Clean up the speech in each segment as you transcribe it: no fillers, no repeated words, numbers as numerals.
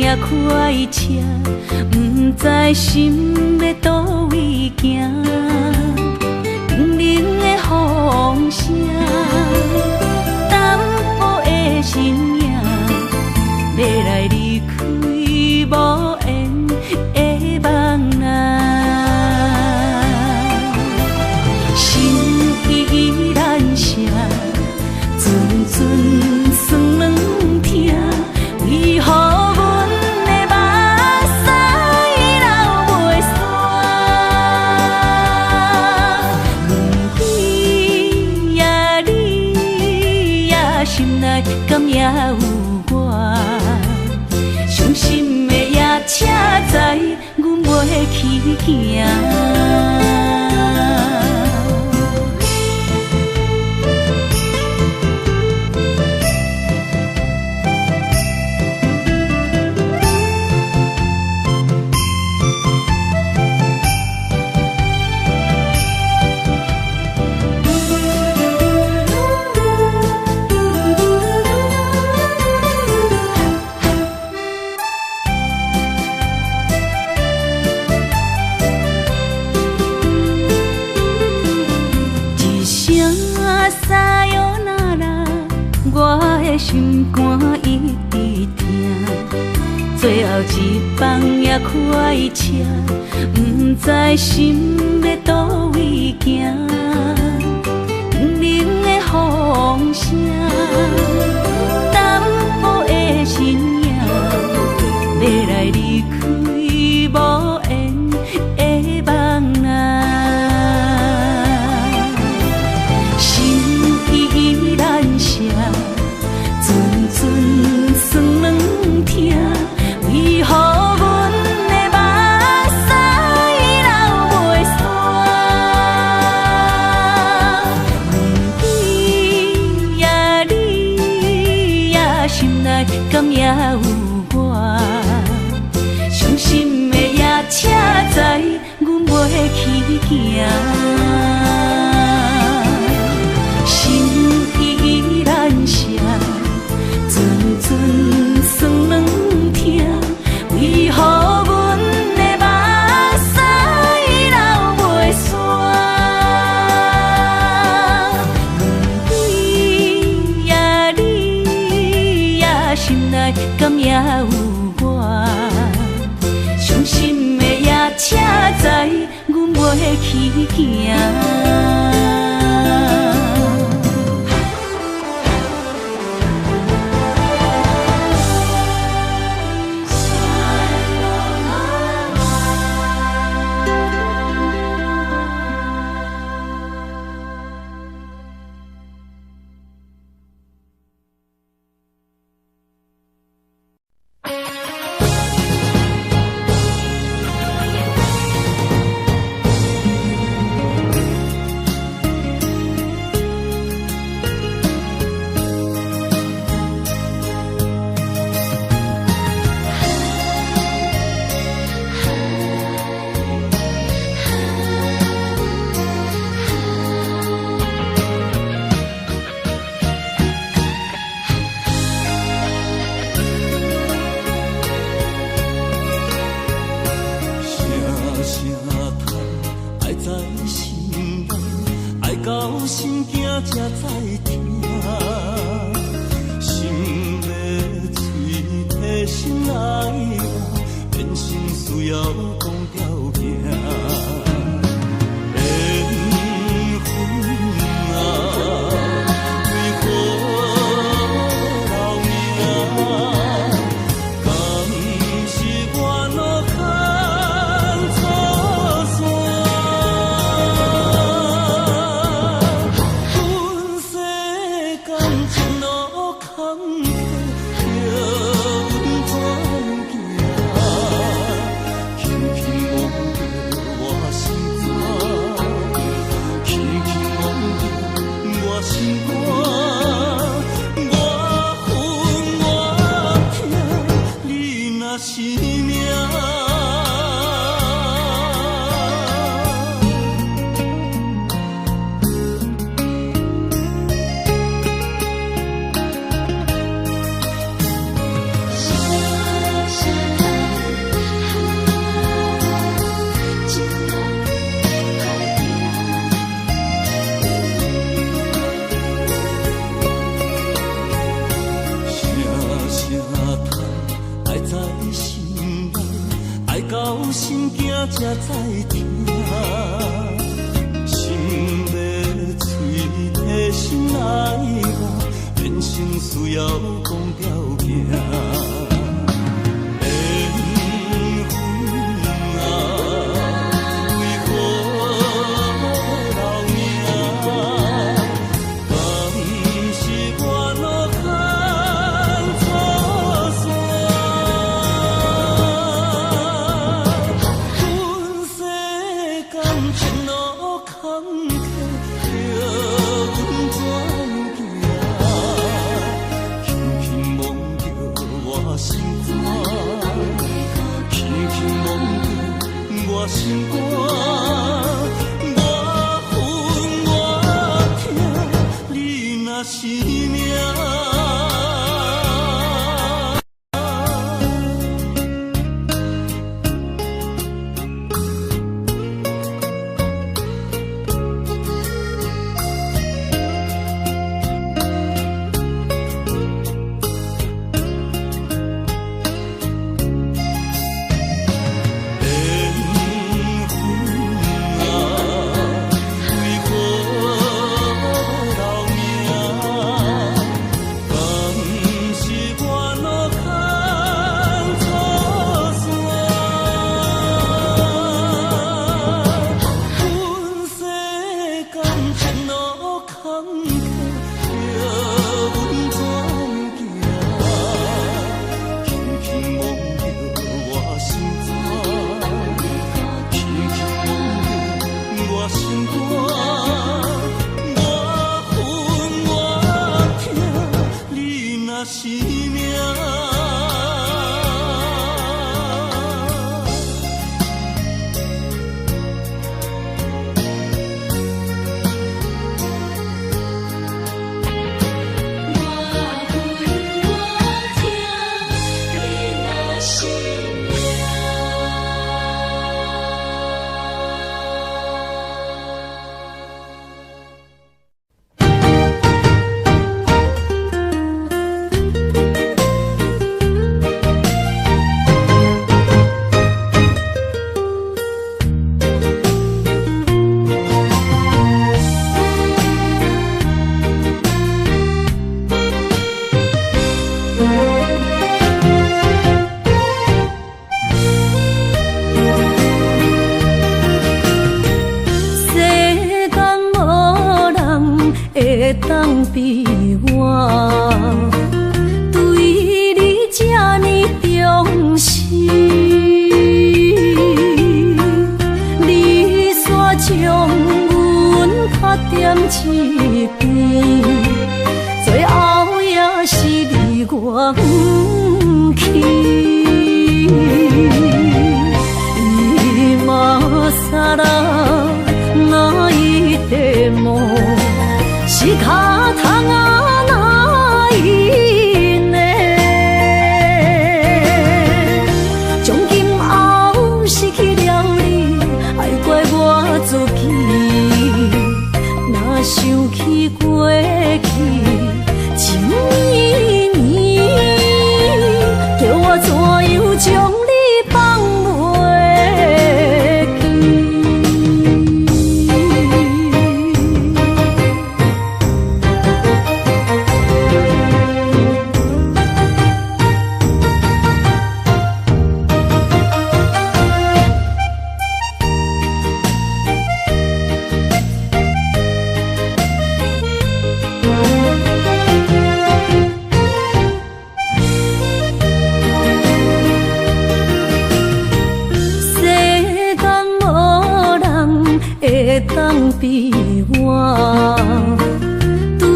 也开车，不知心要倒位行。冷冷的风声，淡薄的身影，要来离开无缘的梦啊。心依然舍，阵阵酸软痛，为何阮的目屎流袂煞？轮回呀，你呀，心内敢也有我？伤心的也车载，阮袂去行。心肝一直疼，最后一放也开车，不知心要倒位行。冷冷的风声，淡薄的身影，要来离开无缘的梦啊。心依然舍。阵阵酸软痛，为何阮的目屎流袂煞？轮回呀，你呀，心内敢也有我？伤心的也车载，阮袂去行。心依然舍。阵阵酸软痛，为何阮的目屎流袂煞？轮回呀，你呀，心内敢也有我？伤心的也车载，阮袂去行。心内，爱到心惊才知疼。心要碎的心爱我，变成需要讲条行。心肝，我恨我痛，你若是命。当比我对你这呢重视，你煞将阮拍点一边，最后也是你我不去。伊嘛啥啦，那一点梦。是脚痛啊，哪因呢？从今后失去了你，爱怪我自己。若想起过去情绵绵，叫我怎样将你放袂记？当比我对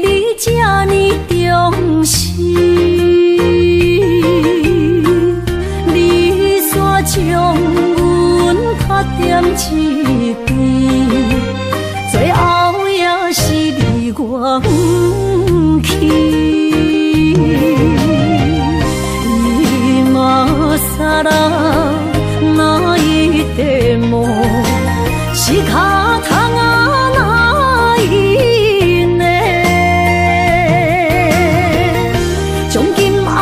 你这呢重视，你煞将阮拍点一边，最后也是你我不去。伊嘛啥啦，哪一点梦？是脚痛啊，哪因呢？从今后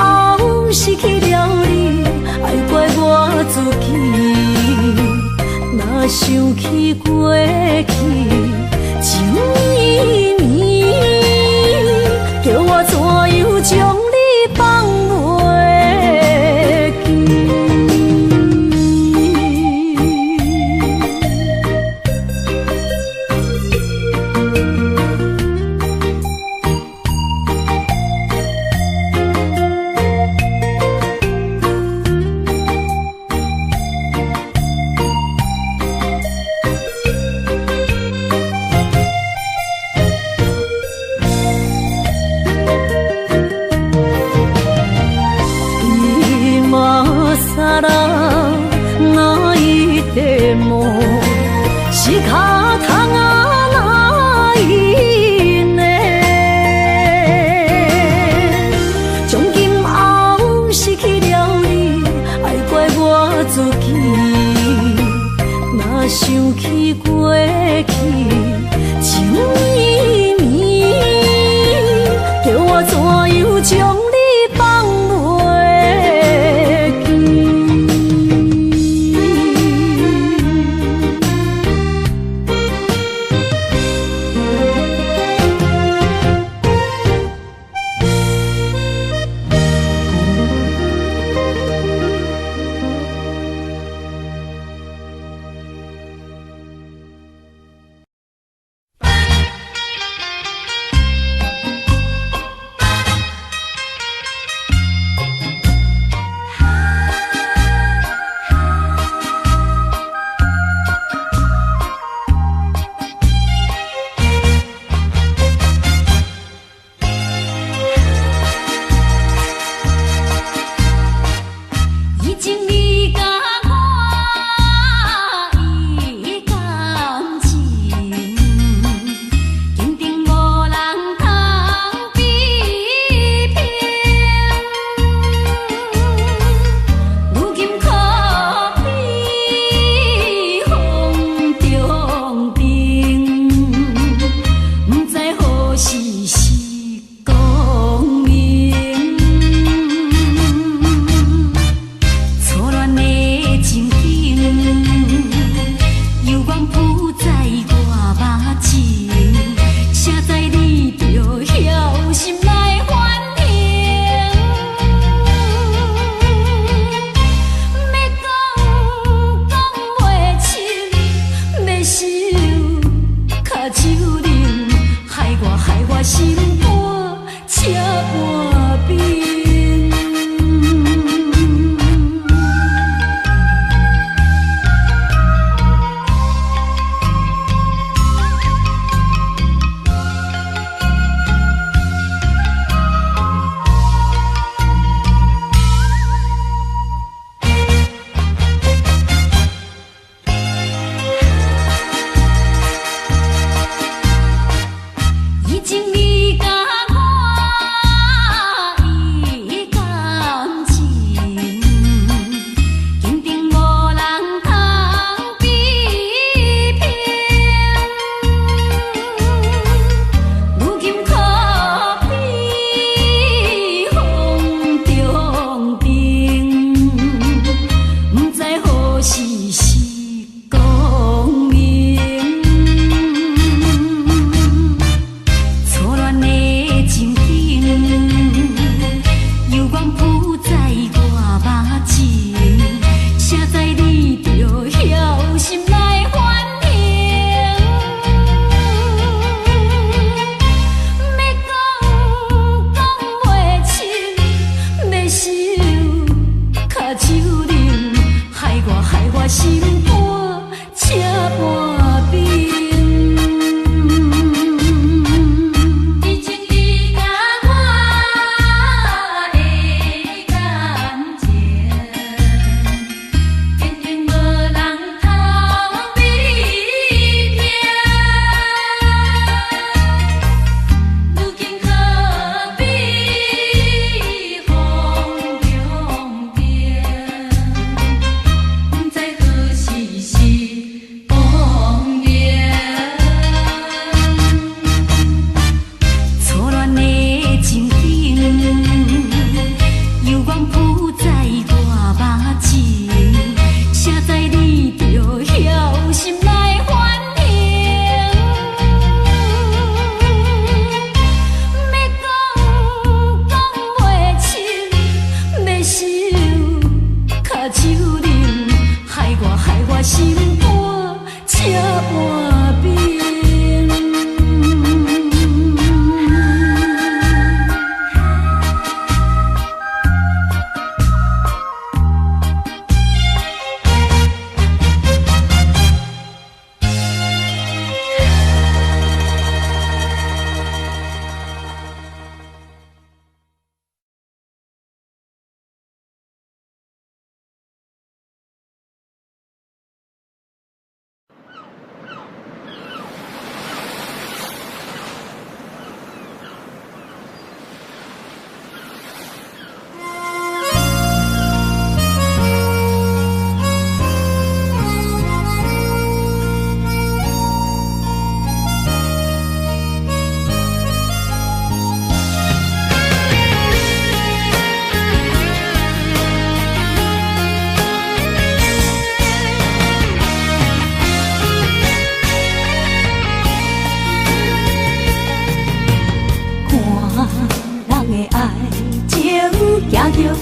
失去了你，自己，若想起过去情绵绵，叫我怎样将你放袂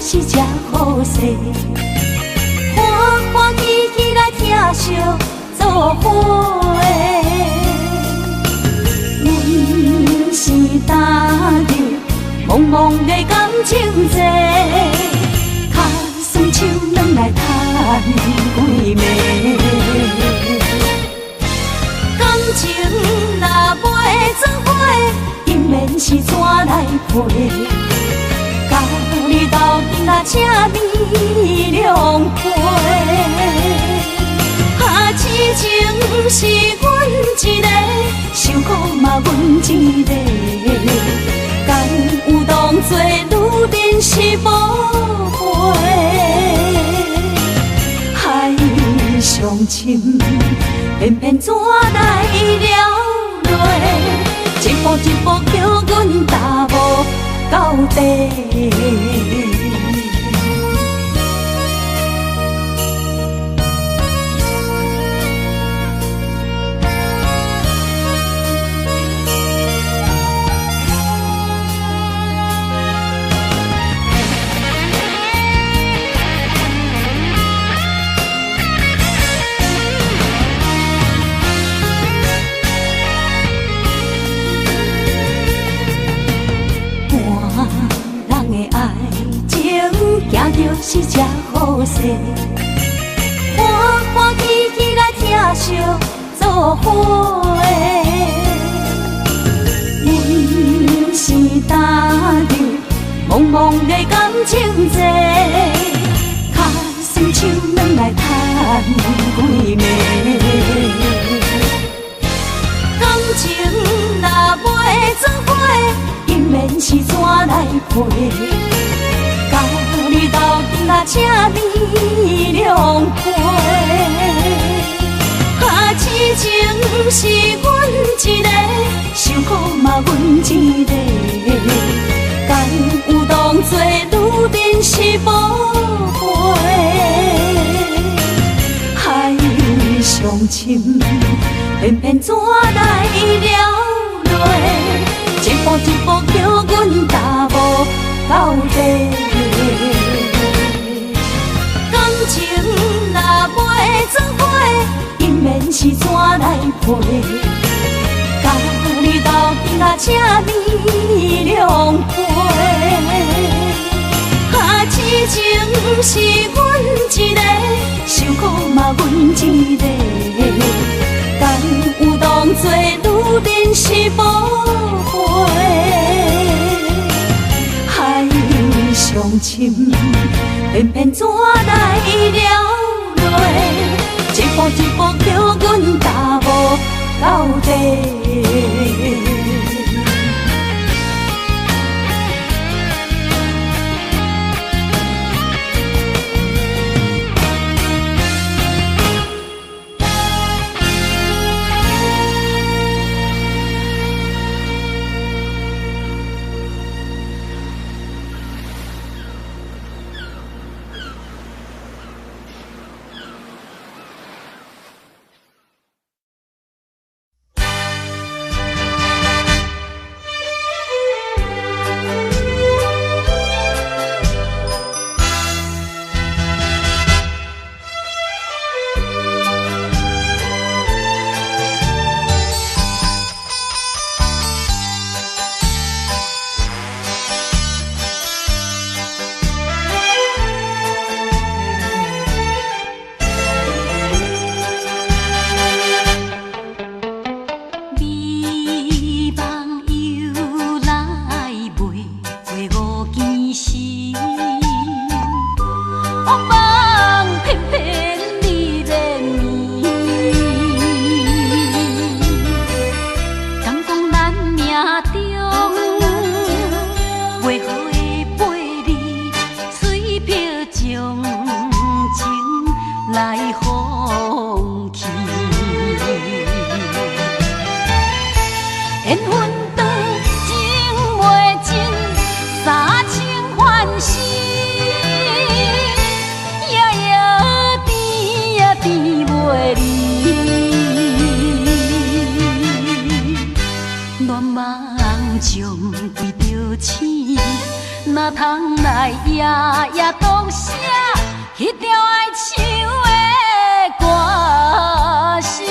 是这好势，欢欢喜喜来疼惜做伙的。阮是担着茫茫的感情债，卡算手软来赚几暝。感情若袂做伙，因免是怎来陪？甲你斗阵啊，请你谅配。啊，痴情是阮一个，受苦嘛阮一个。敢有当作女人是无悔？海上深，偏偏怎来了落？一步一步叫阮踏无到底。行着是这好势，欢欢喜喜来疼惜做伙的。阮是担着茫茫的感情债，卡算手软来赚几暝。感情若袂做伙，因免是怎来陪？甲你斗阵啊，请你谅配。啊，痴情是阮一个，受苦嘛阮一个。敢有当作女人是无悔？海上深，偏偏怎来了落？一步一步叫阮踏无到底。感情若袂做伙，因免是怎来陪？甲你斗阵啊，请你谅配。啊，痴情是阮一个，受苦嘛阮一个。敢有当作女人是无悔？海上深，偏偏怎来了落？一步一步叫阮踏无到底。哪通来也夜当写迄条爱唱的歌词。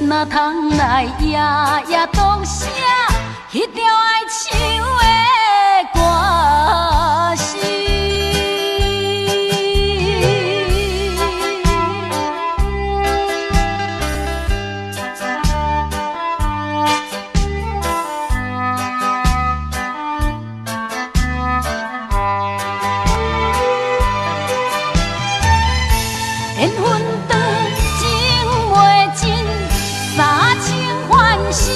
哪通来夜夜当写迄条爱唱的歌词？缘分长，情袂尽。三情欢喜，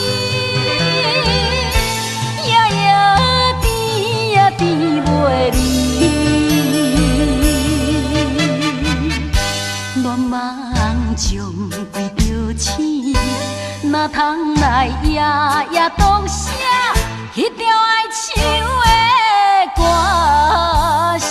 夜夜甜呀甜袂离。乱梦将规条星，哪通来夜夜当写迄条爱唱的歌词？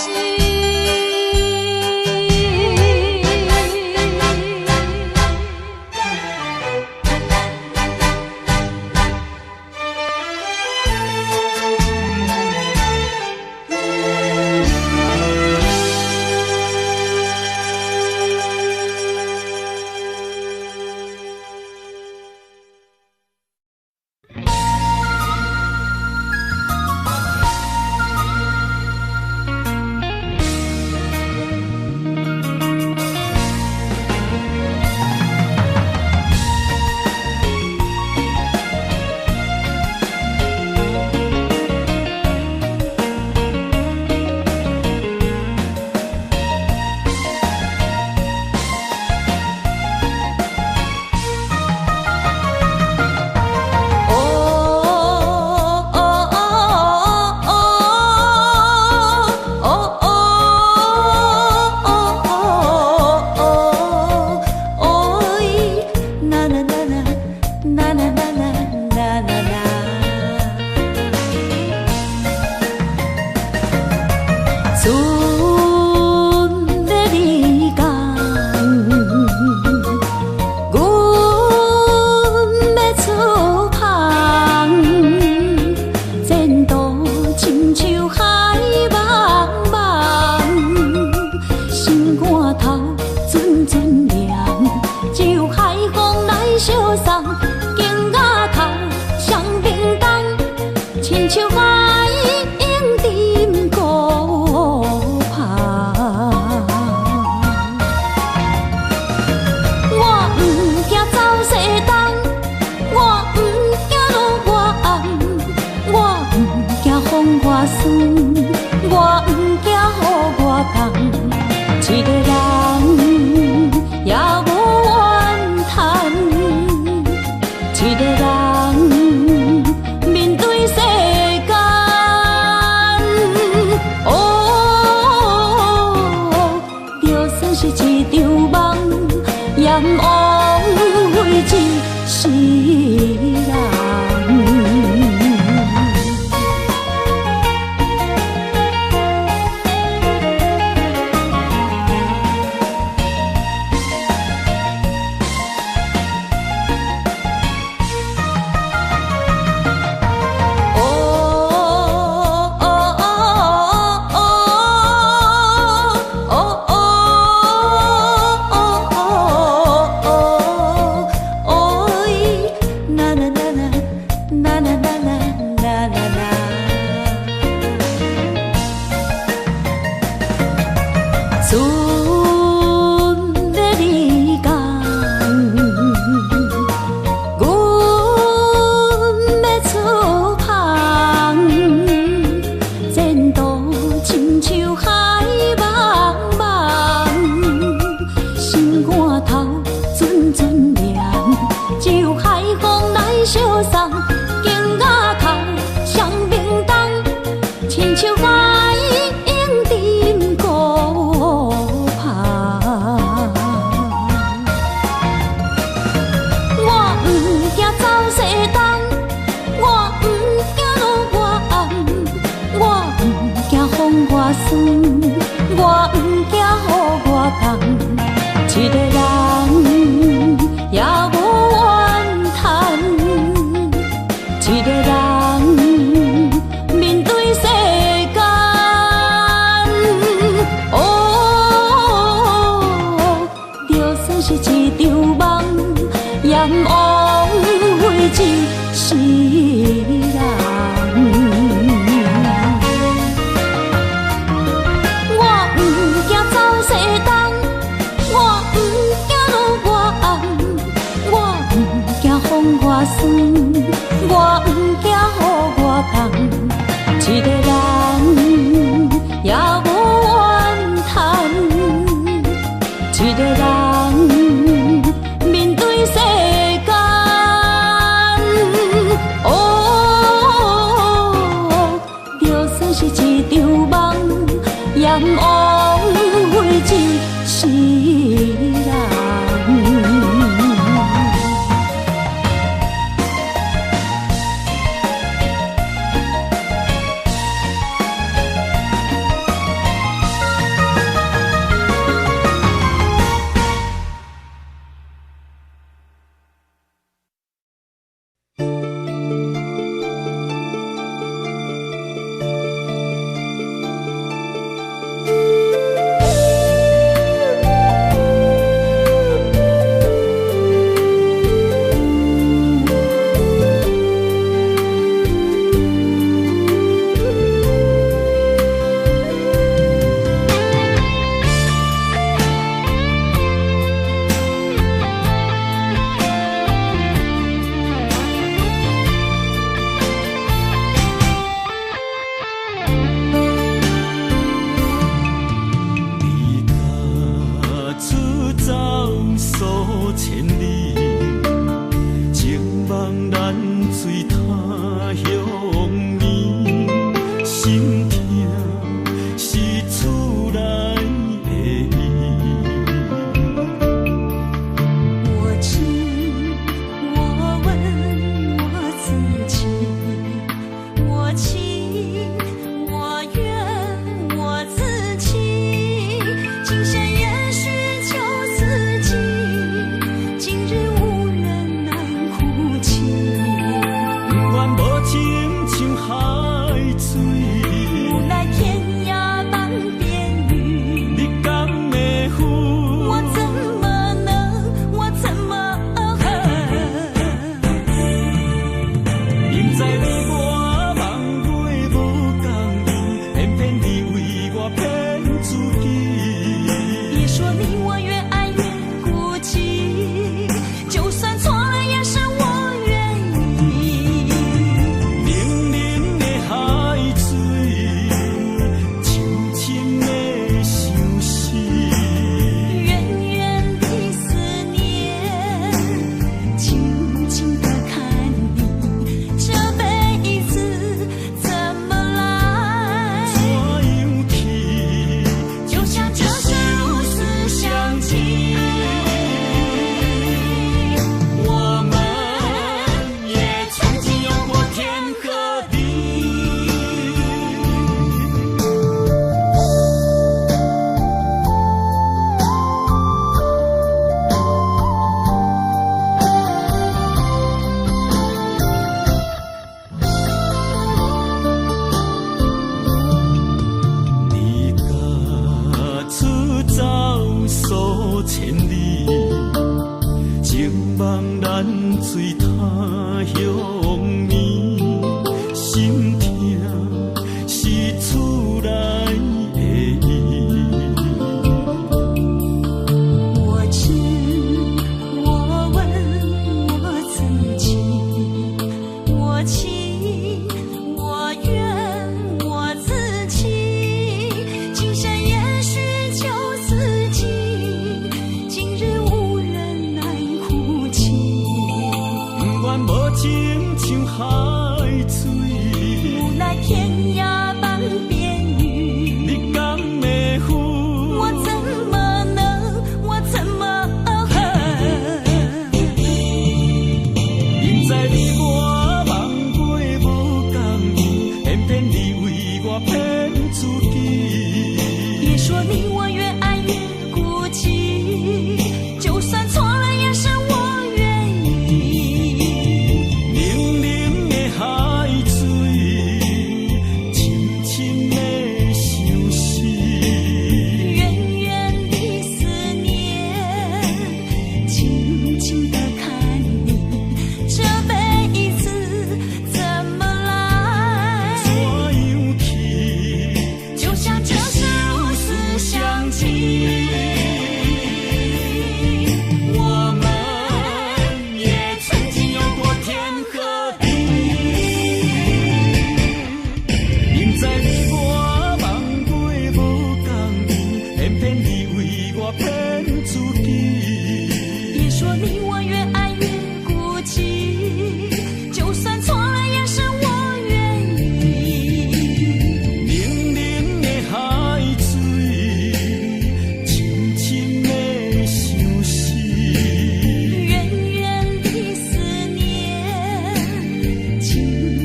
一个人面对世间，哦，就算是一场梦，也枉费一世人。我不惊走西东，我不惊路外暗，我不惊风外酸。我不惊雨外重，一个人也无怨叹，一个人面对世间，哦，就算是一场梦，也枉费一世人。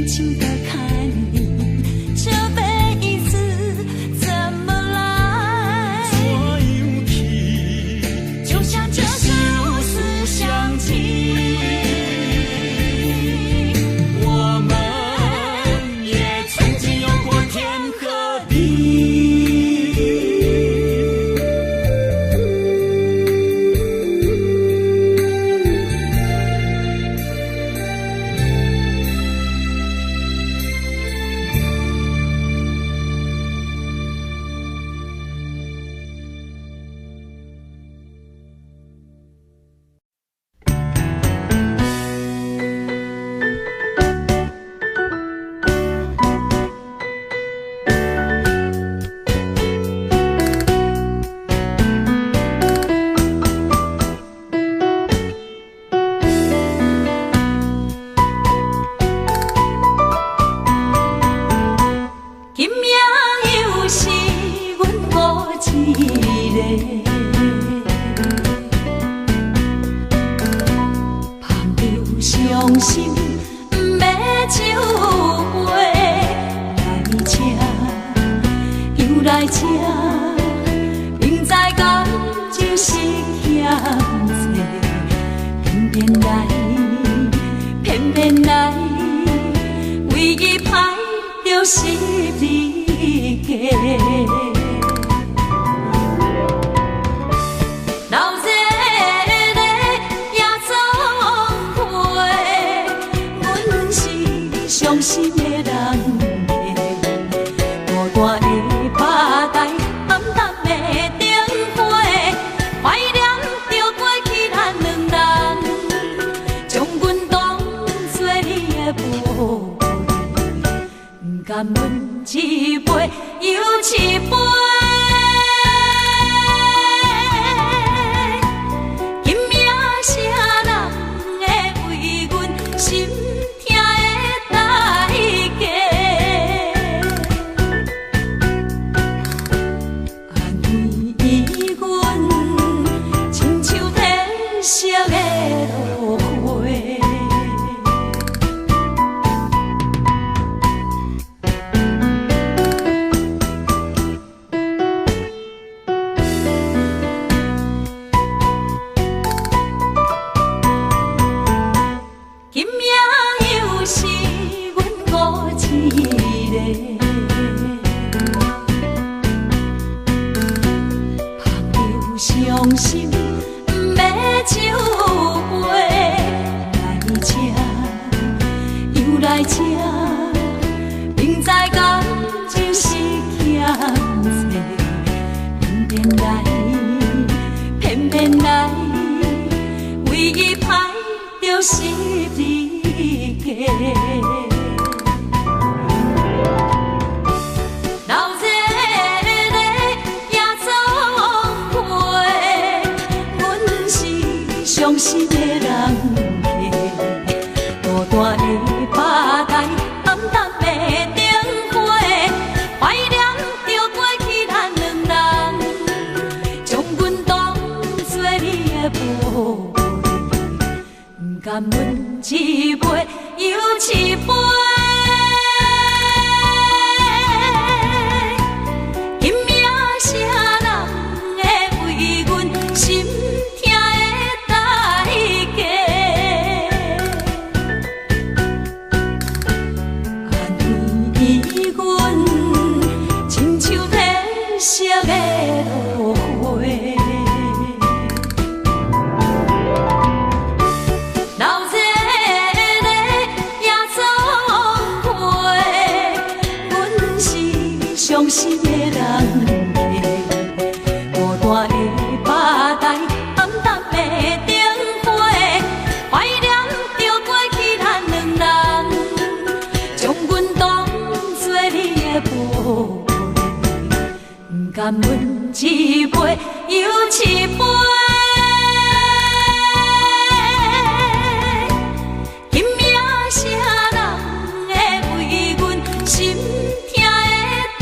情的看你，这辈子怎么来？怎样去？就像这是如此相契。我们也曾经有过天和地。今夜又是阮孤一个，捧着伤心不要酒杯，来吃又来吃，明知感情是险多，偏偏来，偏偏来，唯一歹就是你家。老热热夜总会，阮是伤心的人家，孤单的吧台，暗淡的灯花，怀念着过去咱两人，将阮当作你的宝贝，不甘阮一杯又一杯。今夜啥人会为阮心痛的代价？安慰阮，亲像天色的落花。今夜又是阮孤一个，捧着伤心不要酒杯，来吃又来吃，明知感情是险多，偏偏来，偏偏来，唯一歹就是你家。老热热夜总会，阮是伤心的人家，孤单的吧台，暗淡的灯花，怀念着过去咱两人，将阮当作你的宝贝，不甘阮一杯又一杯。今夜啥人会为阮心痛的代价？安慰阮，亲像天色的落花。老热热夜总会，阮是伤心的人家，孤单的吧台，暗淡的灯花，怀念着过去咱两人，将阮当作你的宝贝，不甘阮一杯又一杯。今夜啥人会为阮心痛的代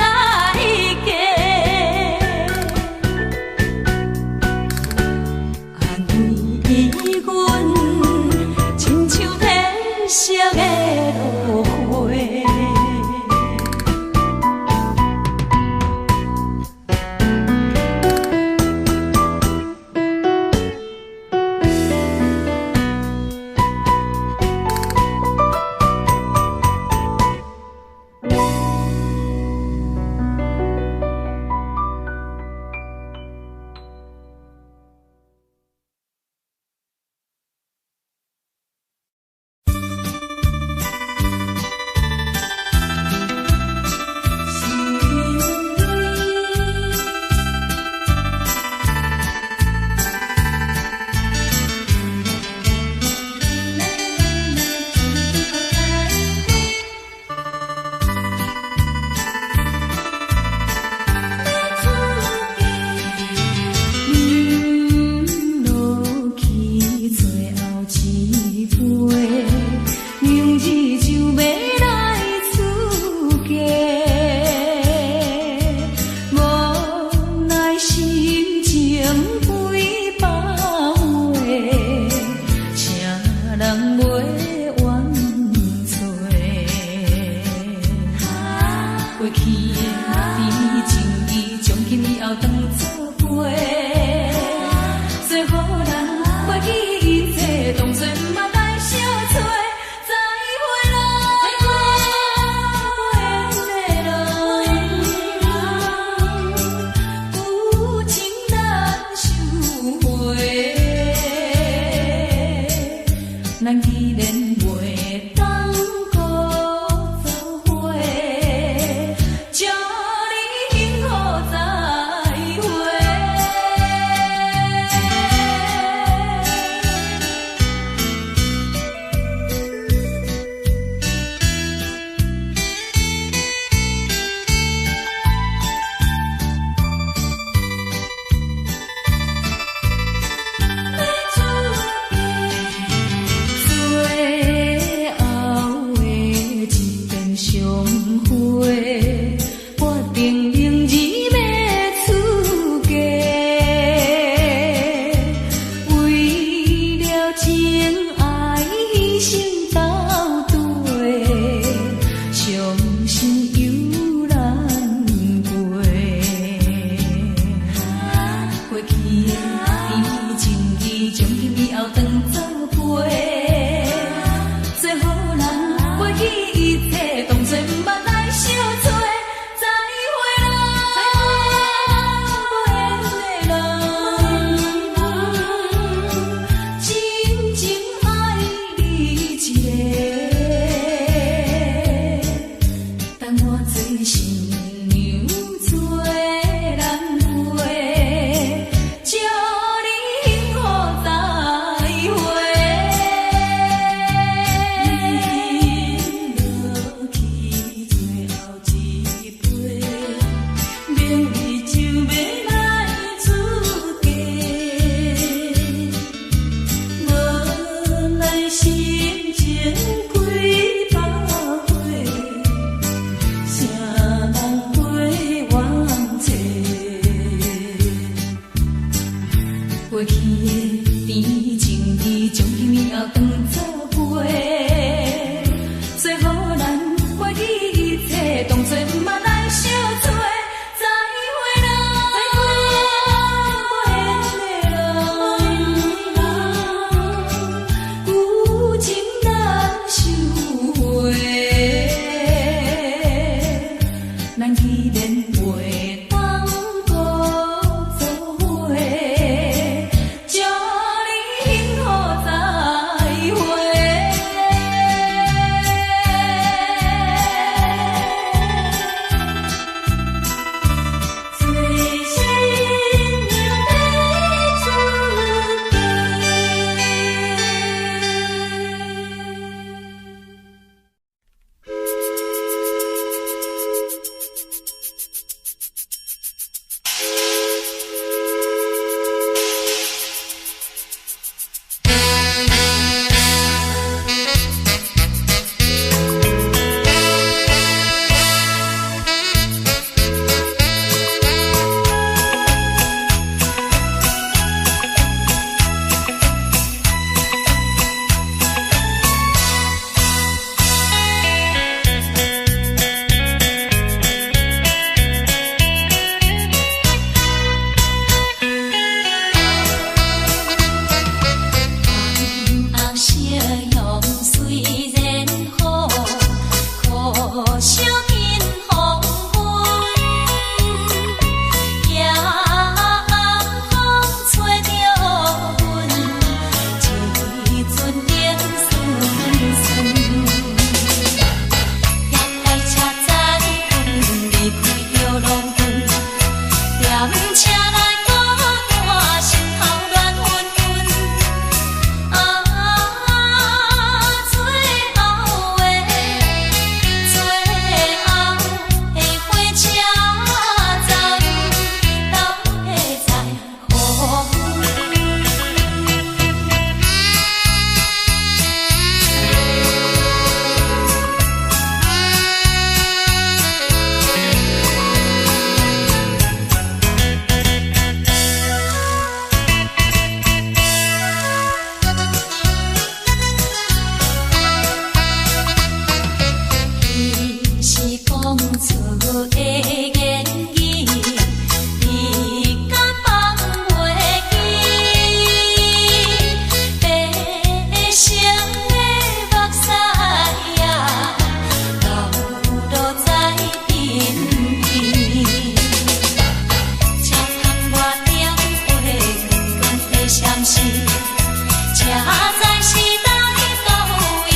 价？安慰阮，亲像天色的落花。去的情意，从今以后当作陪。做好人，过去一切当作毋捌来相找。再会啦，有情难收回。咱既然袂当搁做伙，祝你幸福再会。最后的一遍相会，我定仍然要出家，为了情爱牺牲斗对，伤心犹难过。过去的情意，从今以后当作陪。做好人，过去一切当作毋捌来相找。再会啦，无缘的人，真情爱你一个，等我做新娘做人陪，祝你幸福再会。创造的言语，你敢放袂记？白成的目屎啊，流落在身边。车窗外点火，光光的闪烁，车载时代都异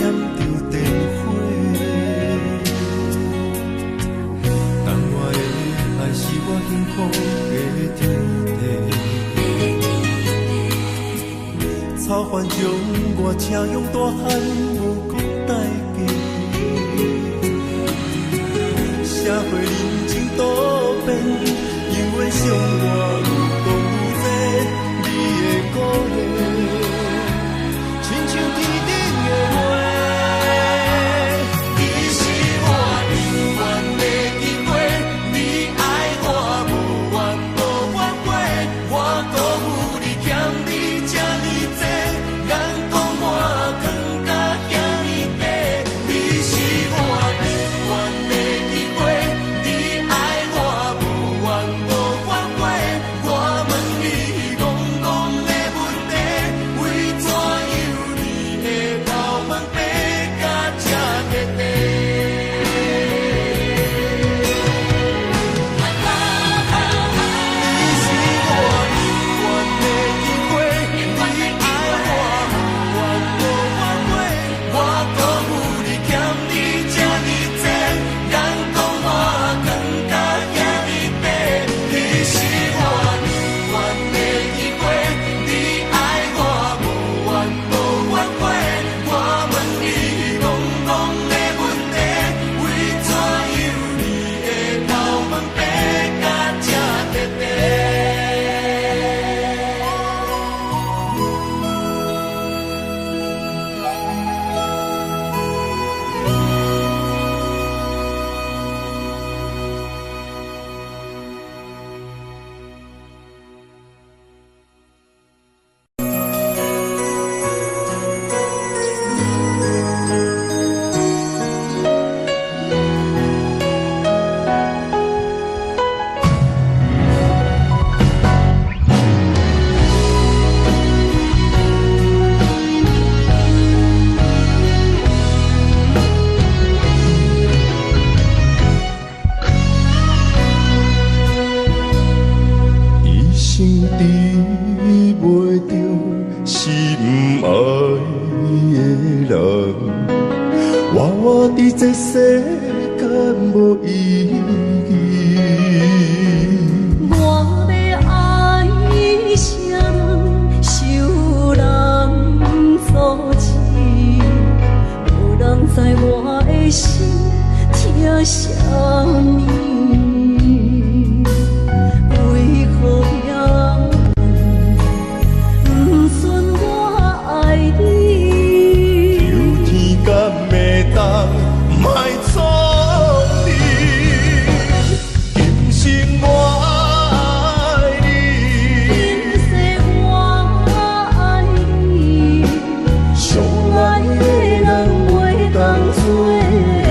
样的都市。当福的天地。草原将我车用大汉无国代价，社会人情多变，永远相我有讲有这你的鼓励，亲像天顶的花。你是我永远的机会，你爱我无怨无怨过，我辜负你欠你这呢多，眼光我更加遐呢多。你是我永远的机会，你爱我无怨无怨过，我问你戆戆的问题，为怎样你的头毛白甲这块块？你是我永远的机会，你爱我无怨无怨过，我辜负你欠你这呢多，眼光我更加遐呢多。你是我永远的机会，你爱我无怨无怨过，我问你戆戆的问题，为怎样你的头毛白甲这块块？一生治袂着心爱的人，活伫这世间无意义。我要爱谁人，受人所欺，无人知我的心疼啥物，为何也不顺我爱你？有天敢会当莫错你，今生我爱你。今世我爱你，相爱的人袂当做对，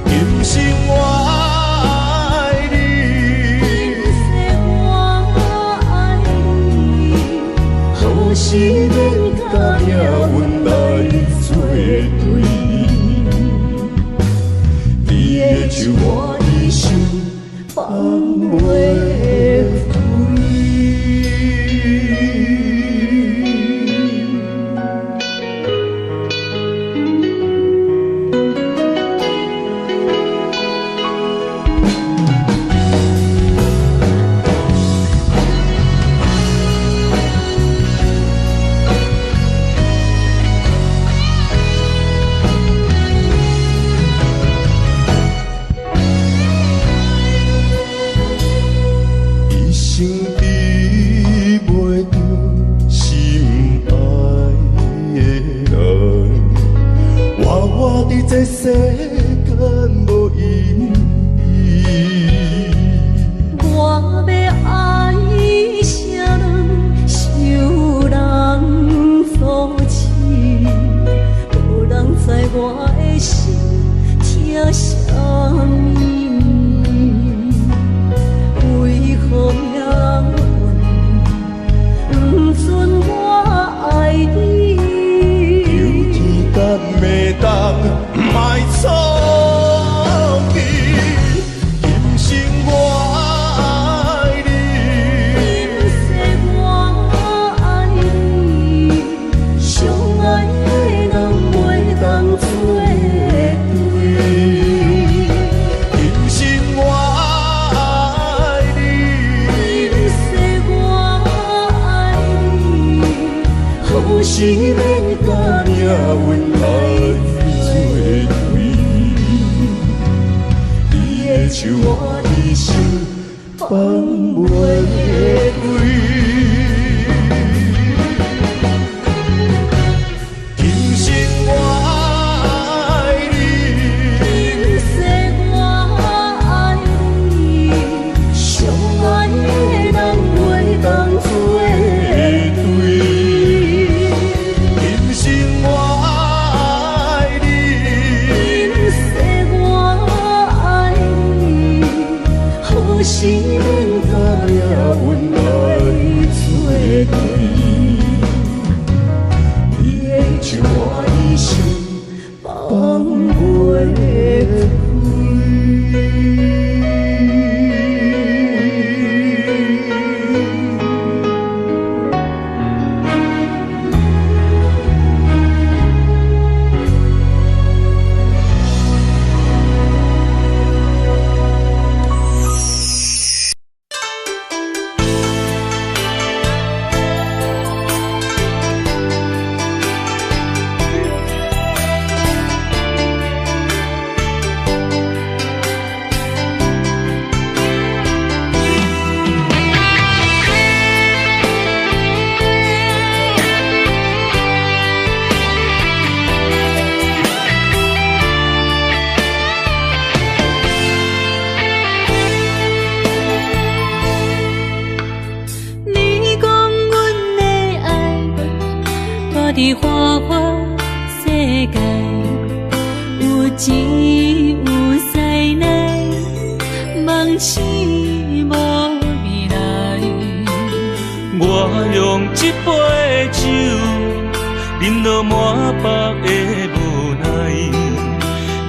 今生我爱你。今世我爱你，何时免甲命运来作对？你的手我的手放袂开。一生治袂着心爱的人，活伫这世间无意义。我要爱谁人，受人所欺，无人知我的心疼啥物，为何也不顺我爱你？有天敢会当莫错你，今生是免甲命运来作对，你的手我一生放袂开。今生我爱你，今世我爱你，相爱的人袂当作对。今生我爱你，今世我爱你，何时免甲命运来作对？你的手我一生放袂开。伫花花世界，有钱有势内，梦醒无未来。我用一杯酒，饮落满腹的无奈，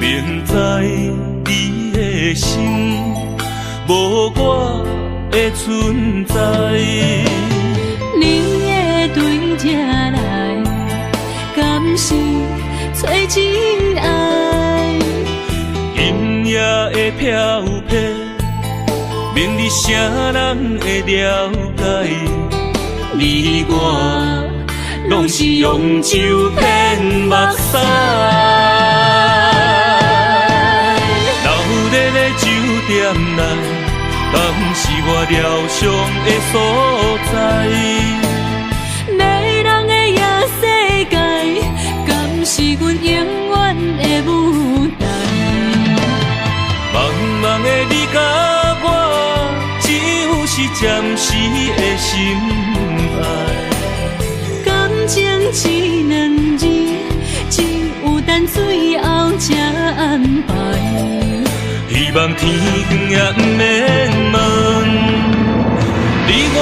明知你的心无我的存在。你的对这来，敢是找真爱？音乐的飘飘，明日啥人会了解？你我拢是用酒骗目屎，流热的酒店内，敢是我疗伤的所在？迷人的夜世界，敢是阮永远的舞台？茫茫的你甲我，只有是暂时的心爱。感情只两字，只有等最后才安排。希望天光也不免问，你我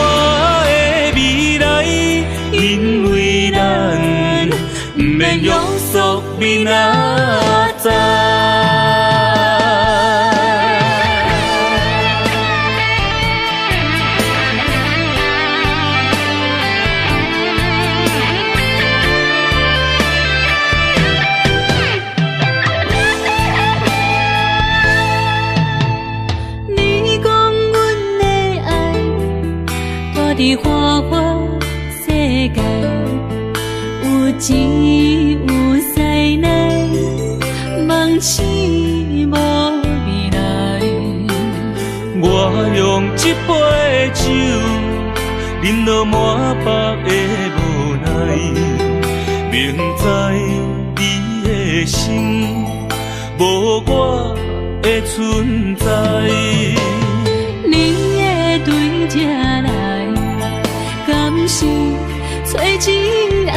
的未来，因为咱不免约束明仔载。伫花花世界，有钱有势内，梦醒无未来。我用一杯酒，饮落满腹的无奈，明知你的心无我的存在。你的对这来，敢是找真爱？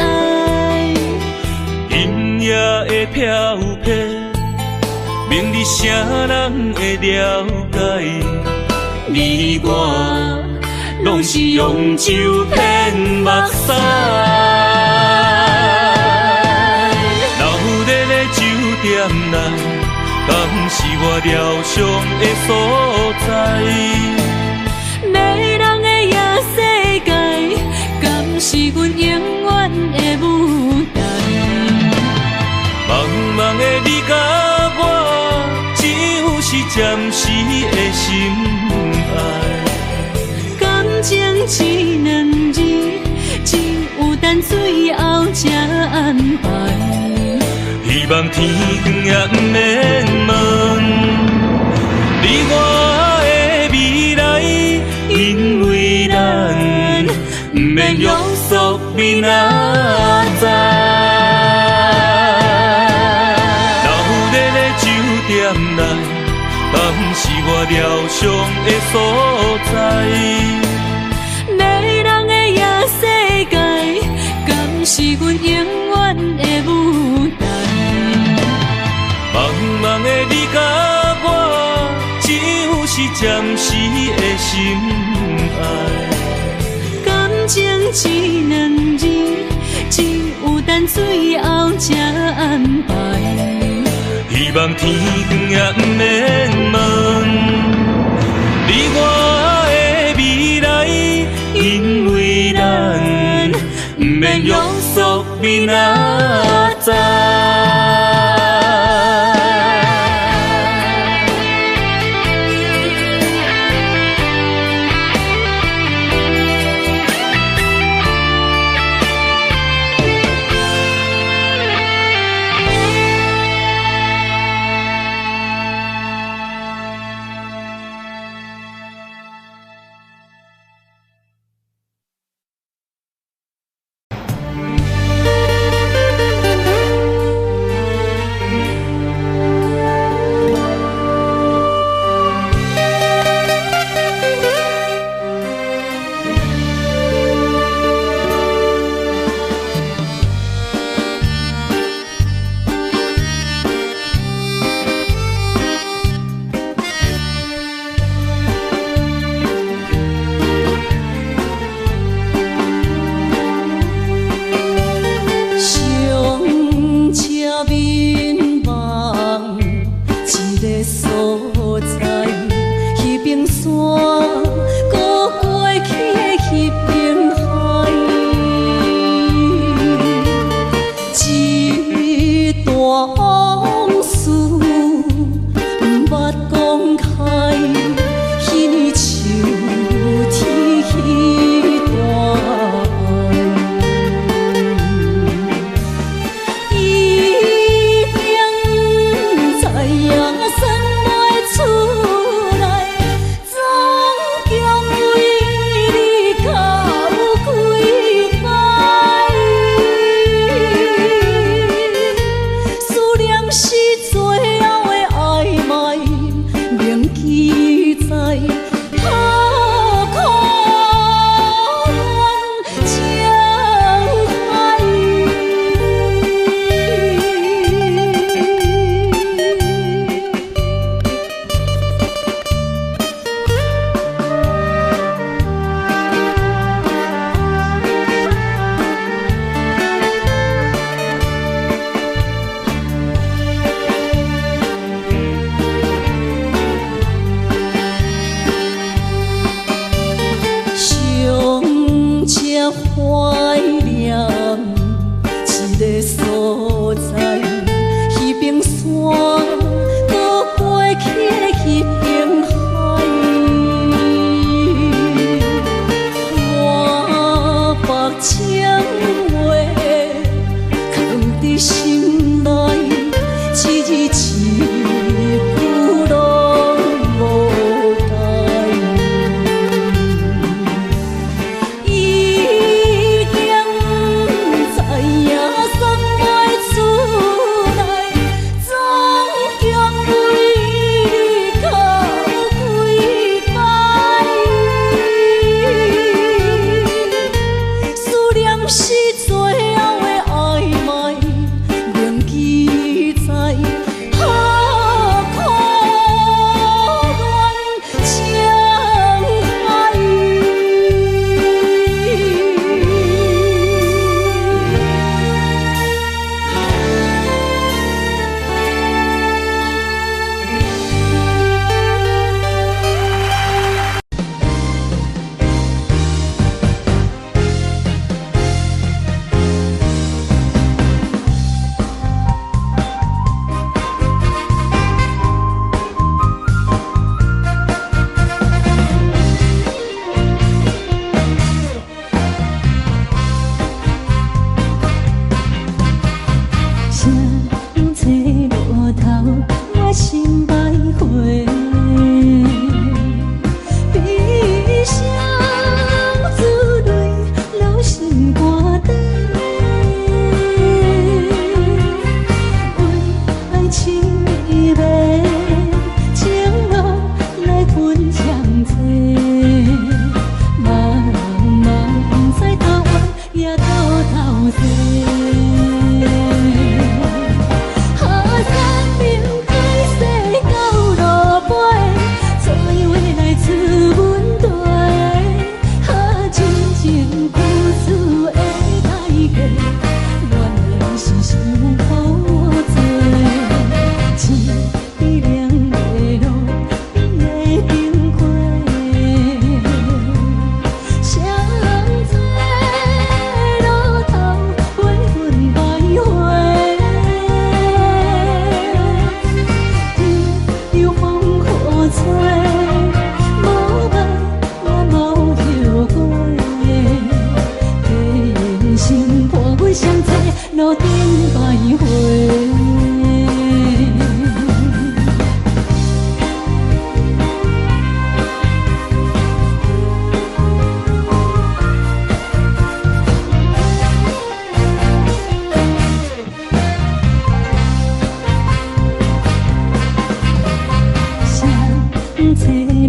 音乐的飘飘，明日啥人会了解？你我拢是用酒骗目屎，流热的酒店内，敢是我疗伤的所在？迷人的夜世界，敢是阮永远的舞台？茫茫的你甲我，只有是暂时的心爱。感情只两字，只有等最后才安排。希望天光也不免问，你我的未来，因为咱不免约束明仔载。老日的酒店内，嘛不是我疗伤的所在。迷人的夜世界，敢是阮永远的舞台？茫茫的你甲我，只有是暂时的心爱。感情只两字，只有等最后才安排。希望天光也不免问，你我的未来，因为咱不免约束明仔载。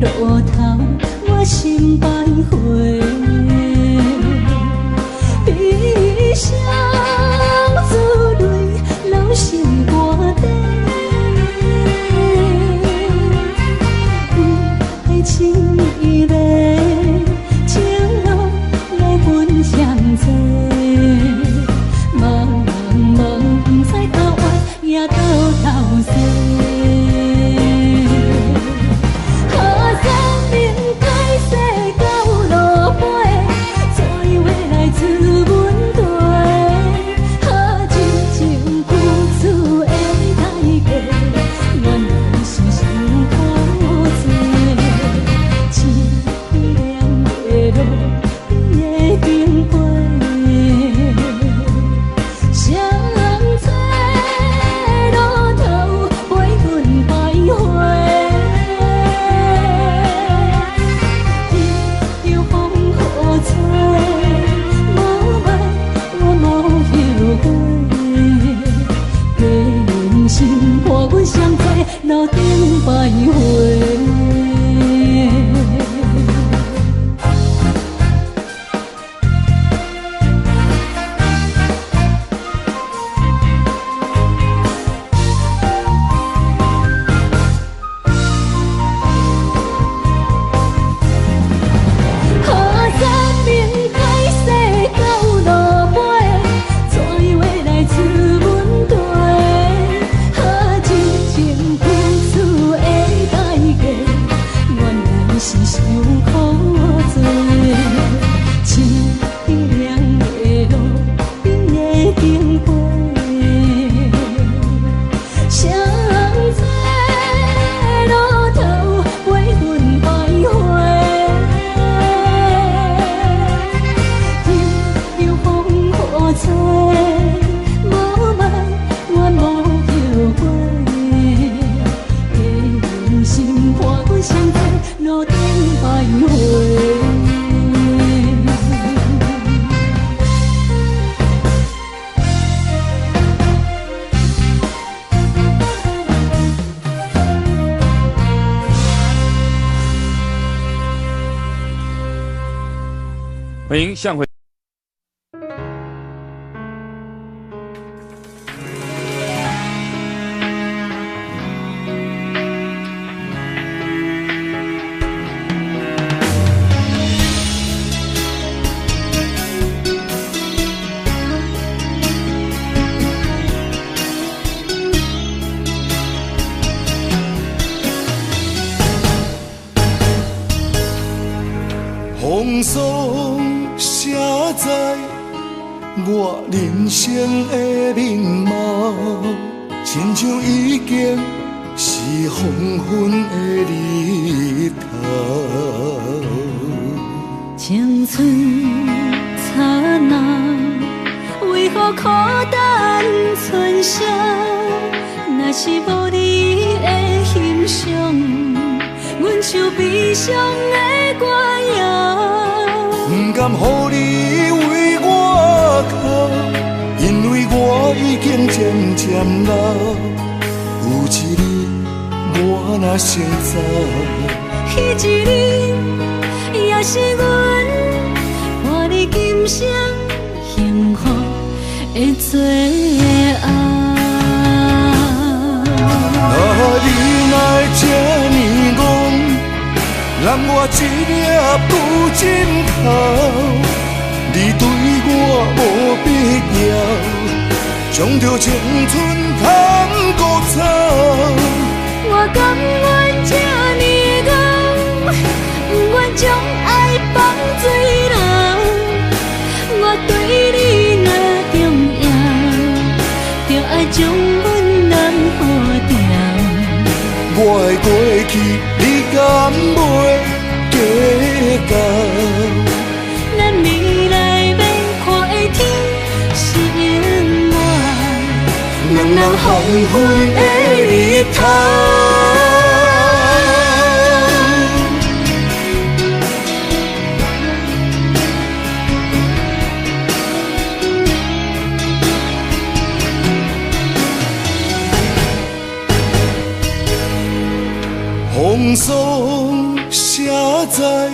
路头，我心徘徊。悲伤珠泪，流心肝底。爱情伊个，情路来分相济。茫茫不知头歪也头西。路顶徘徊。欢迎向回。风霜写在我人生的面貌，亲像已经是黄昏的日头。青春刹那，为何孤单剩下？若是无你的欣赏，阮像悲伤的歌谣。不甘予你为我哭，因为我已经渐渐老。有一日我若先走，彼一日也是阮看你今生幸福的最后。你若这呢戆，揽我一粒不尽头，你对我无必要，将着青春通孤草。我甘愿这呢戆，不愿将爱放水流。我对你若重要，就爱将阮人付掉。我的过去，你敢袂计较？咱未来要看的天是永远，人人黄昏的日头。风霜写在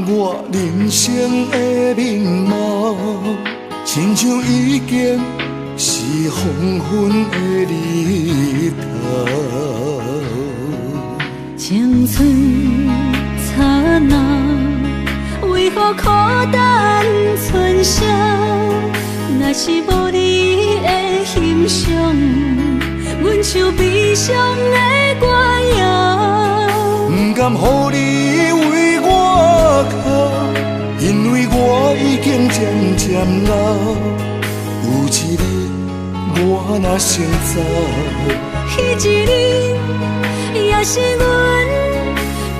我人生的面貌，亲像已经是黄昏的日头。青春刹那，为何孤单春宵？若是无你的欣赏，阮像悲伤的歌谣。不甘予你为我哭，因为我已经渐渐老。有一日我若先走，彼一日也是阮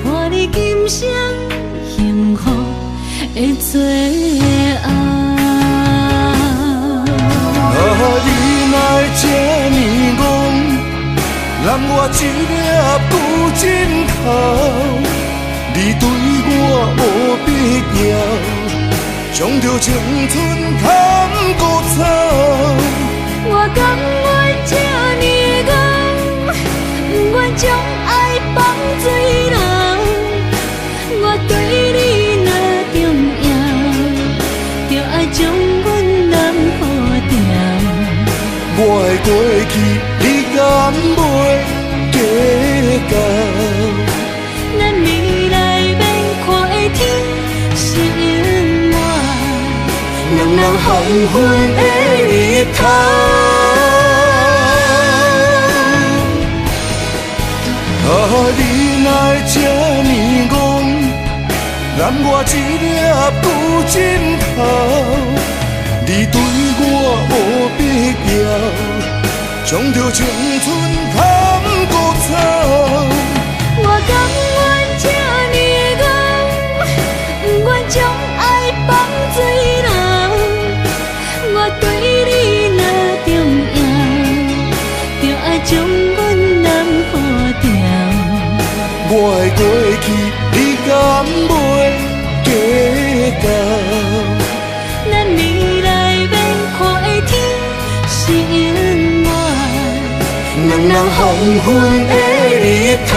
伴你今生幸福的最后。你哪这呢戆，揽我一粒旧枕头。你对我无必要，将着青春砍孤草。我甘愿这呢戆，不愿将爱放水流。我对你若重要，就爱将阮人付掉。我的过去，你敢袂计较？咱未来免看的天是永远，两人黄昏的日头。你哪会这呢戆，揽我一粒旧枕头。你对我无必要，将着青春砍孤草。我甘愿这呢戆，不愿将爱放水流。我对你若重要，就爱将阮人付掉。我的过去，你敢袂计较？咱未来免看的天是永远，两人黄昏的日头。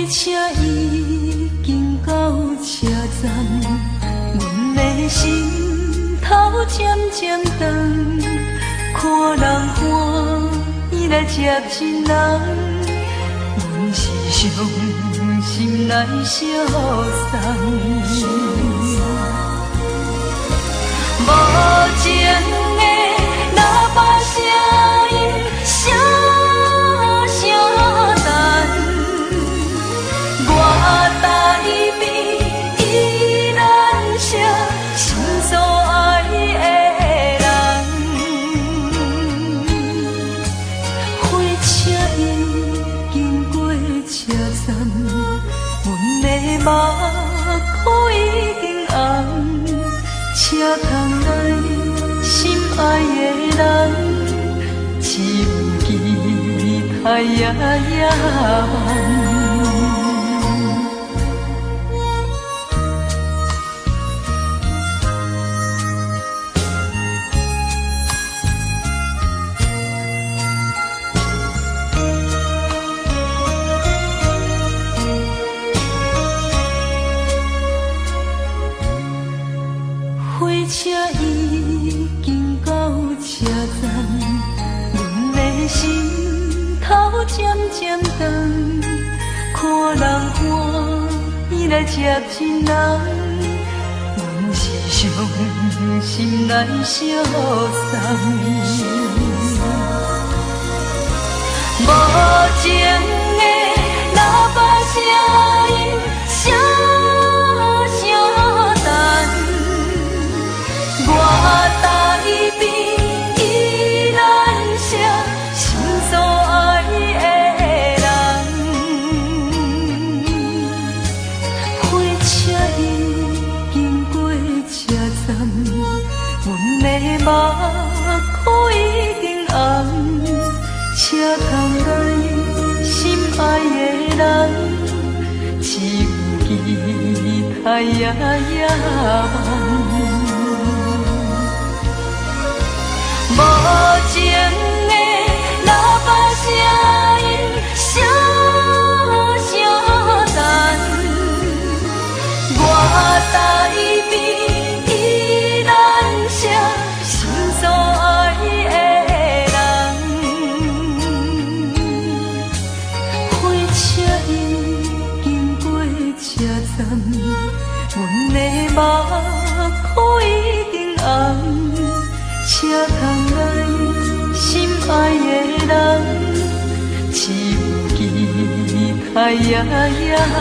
车已经到车站，阮的心头渐渐长，看人欢喜来接亲人，阮是伤心来相送。无情的喇叭声音，声声淡。我台边依然写心所爱的人，火车已经过车站，阮的目眶已经红，车窗内心爱的人，只有期待夜夜梦。火车已经到车站，阮的心头渐渐长，看人欢，伊来接亲人，阮是伤心来相送。无情的喇叭声音，声声淡，我台边依然写心所爱的人，火车已经过车站，阮的目眶已经红。车窗内心爱的人，只有期待夜夜梦。无情的喇叭声音，声声淡，我台边依然写心所爱的。阮的目眶已经红，车窗内心爱的人，只有期待夜夜梦。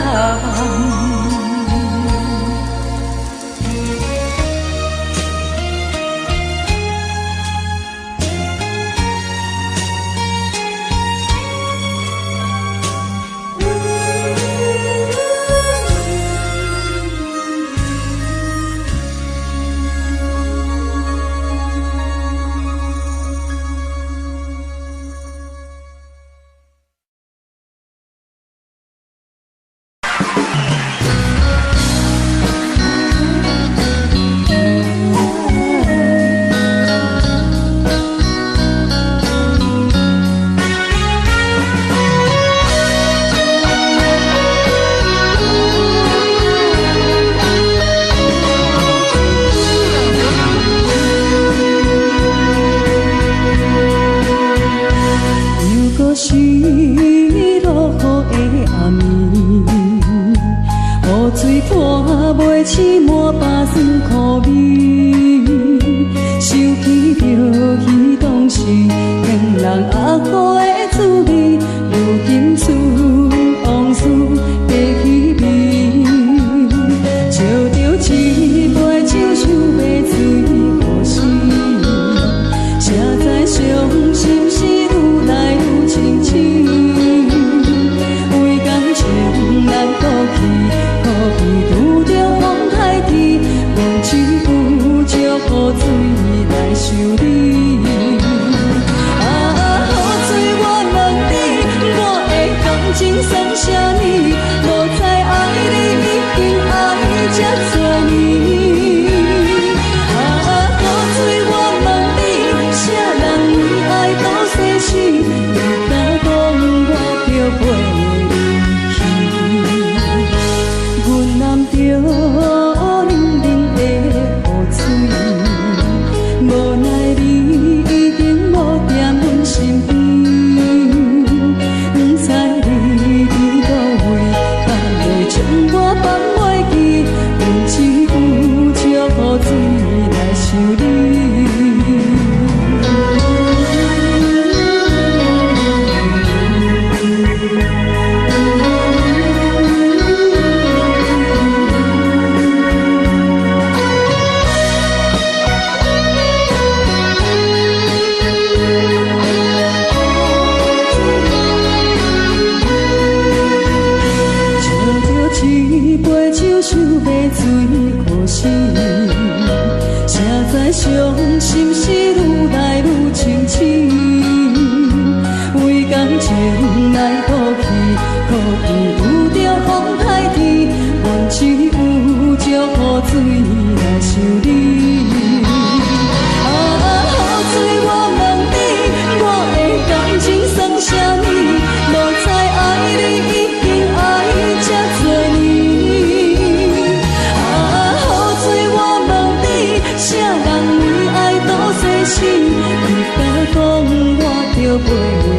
你敢讲我着袂离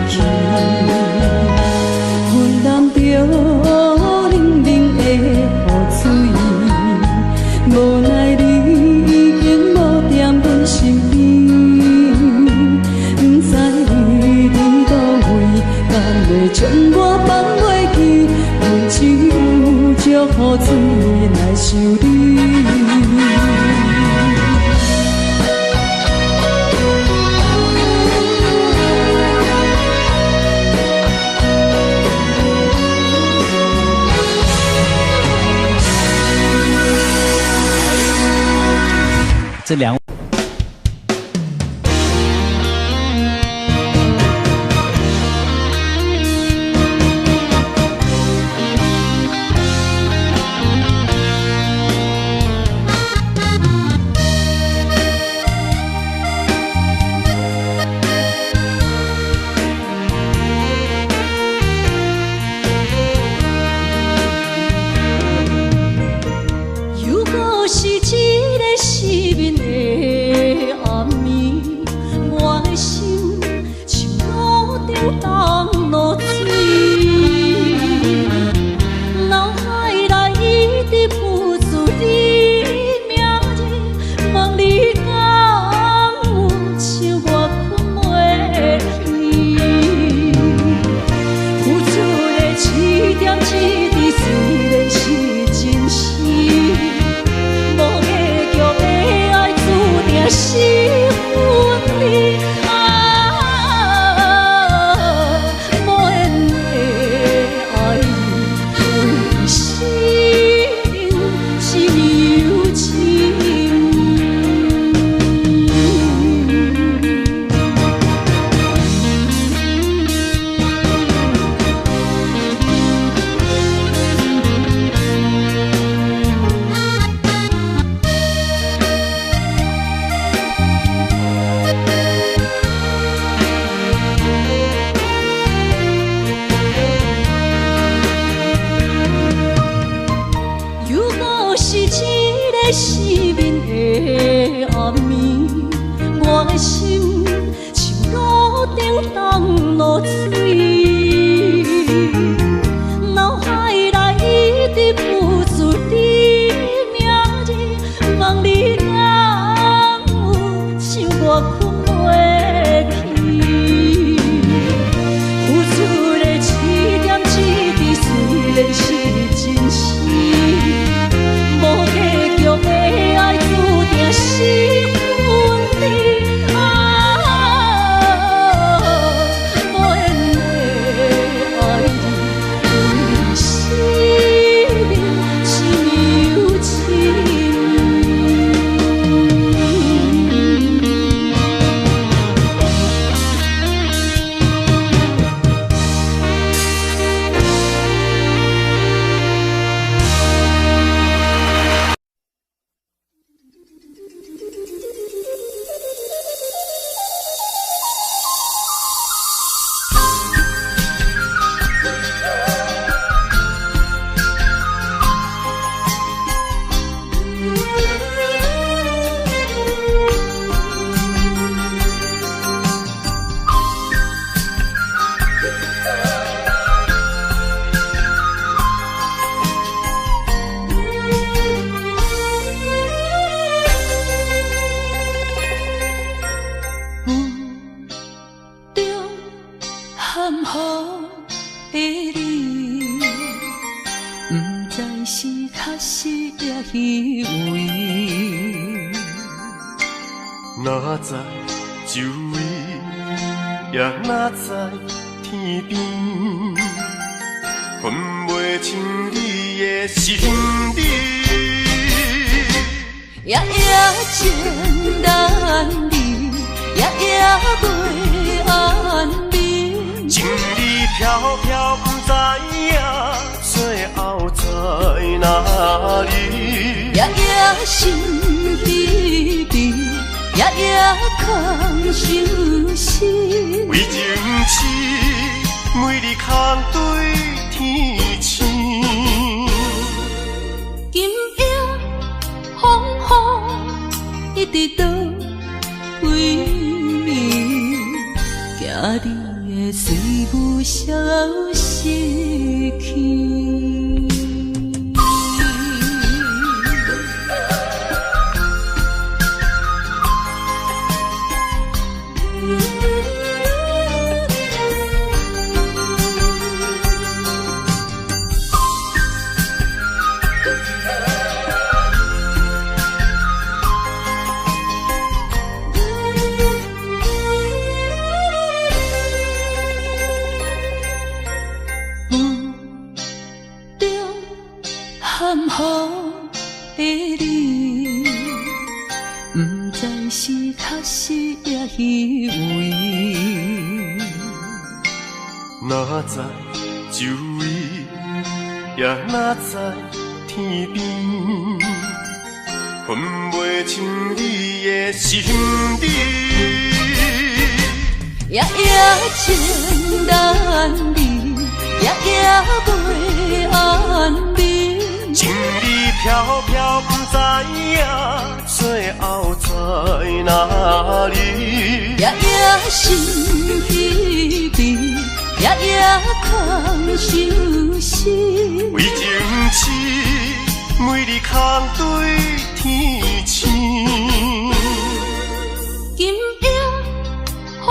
去？这两位。哪知周围，也哪知天边，分袂清你的心理。夜夜情难离，夜夜袂安眠。情理飘飘，不知影最后在哪里。夜夜心悲悲。夜夜空相思，为情痴，每日空对天星。今夜风雨一直倒位，惊你的随无消息去。哪知周围，也哪知天边，分袂清你的心底。夜夜情难离，夜夜袂安眠。情意飘飘，不知影最后在哪里。夜夜心稀微，夜夜空相思。为情痴，每日空对天星。今夜风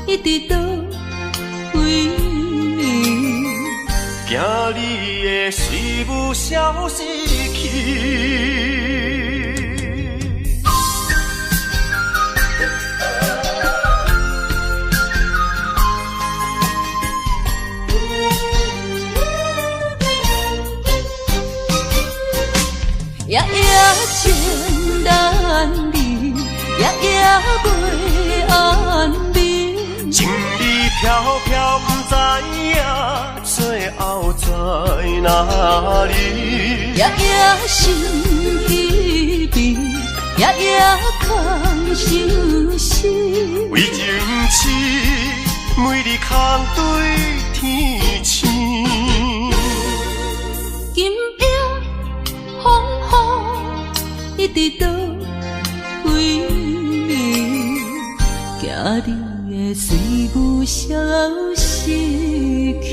雨一直倒位，惊你的随舞消失去。夜夜情难离，夜夜袂安眠。情意飘飘，不知影最后在哪里。夜夜心稀微，夜夜空相思。为情痴，每日空对天星。今夜风雨一直倒位，惊你的随舞消失去。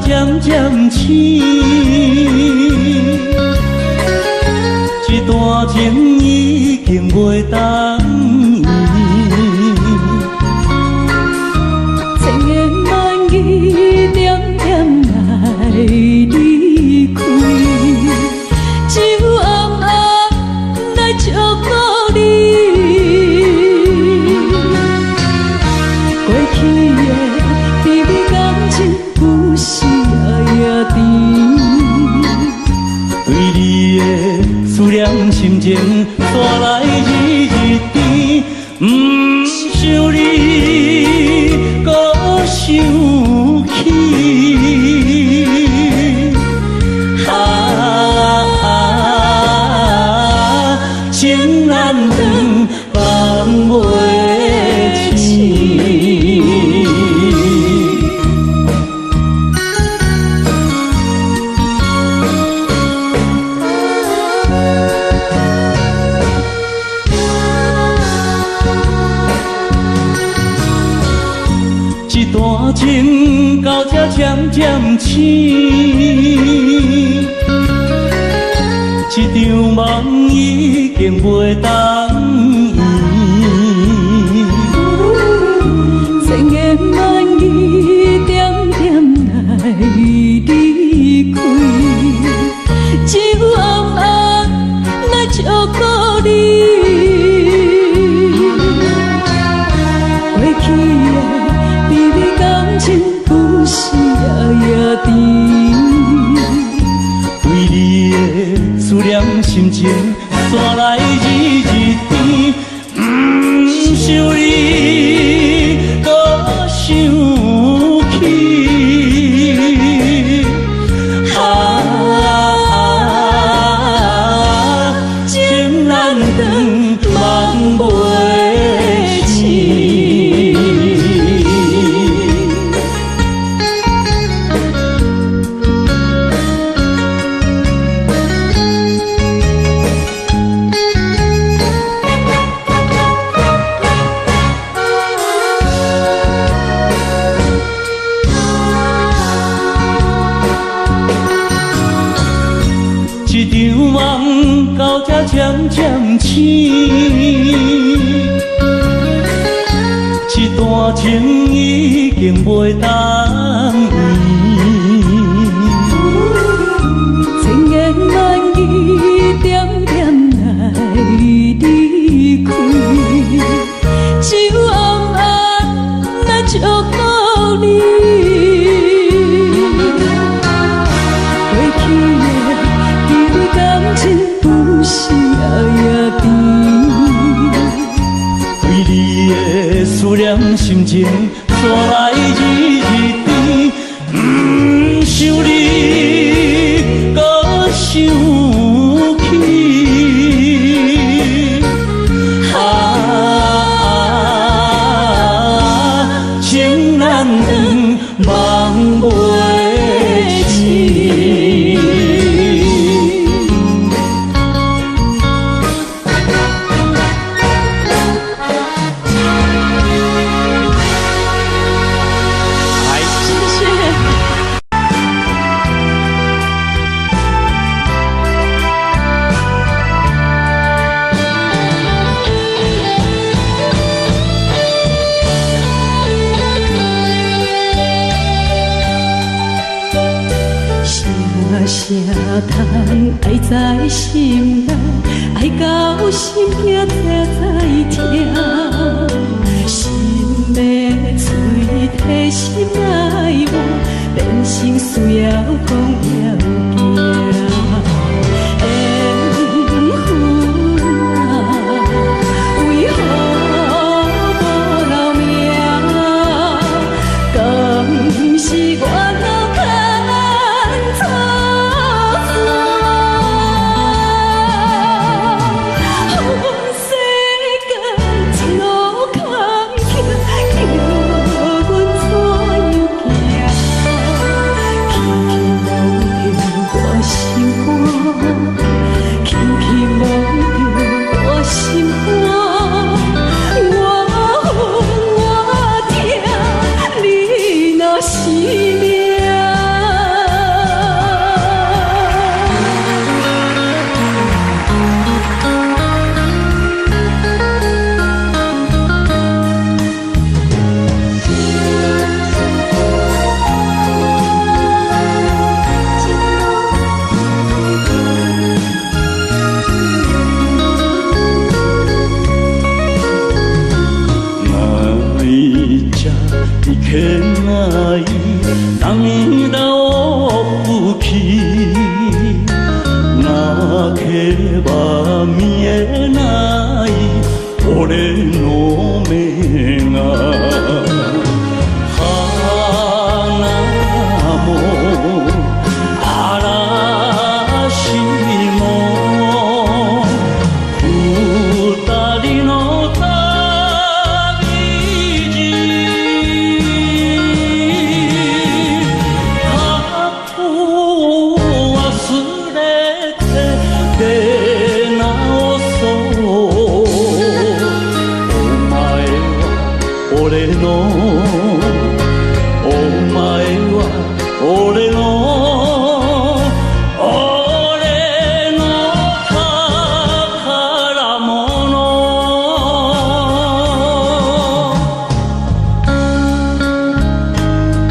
渐渐醒，这段情已经袂当依。千言万语点点来离开，只有暗暗来祝福你。过去的甜蜜感情故事。对你的思念心情带来日日甜，不想你搁想起。情难断，放袂清。段情到这渐渐醒，这场梦已经袂当依。千言万语点点来离开，只有暗暗来祝福你。过去的甜蜜感情故事夜夜甜，对你的思念心情带来日日甜，不想你搁想起。情难断，梦袂清。一场梦到这渐渐醒，一段情已经袂当圆。千言万语点点来离开，只有暗暗来祝福你。思念心情带来日甜，不想你搁想起。情难断，梦袂醒。啥通爱在心内，爱到心痛才知痛。心要嘴替心爱我，变成需要讲要行。缘分啊，为何无留名？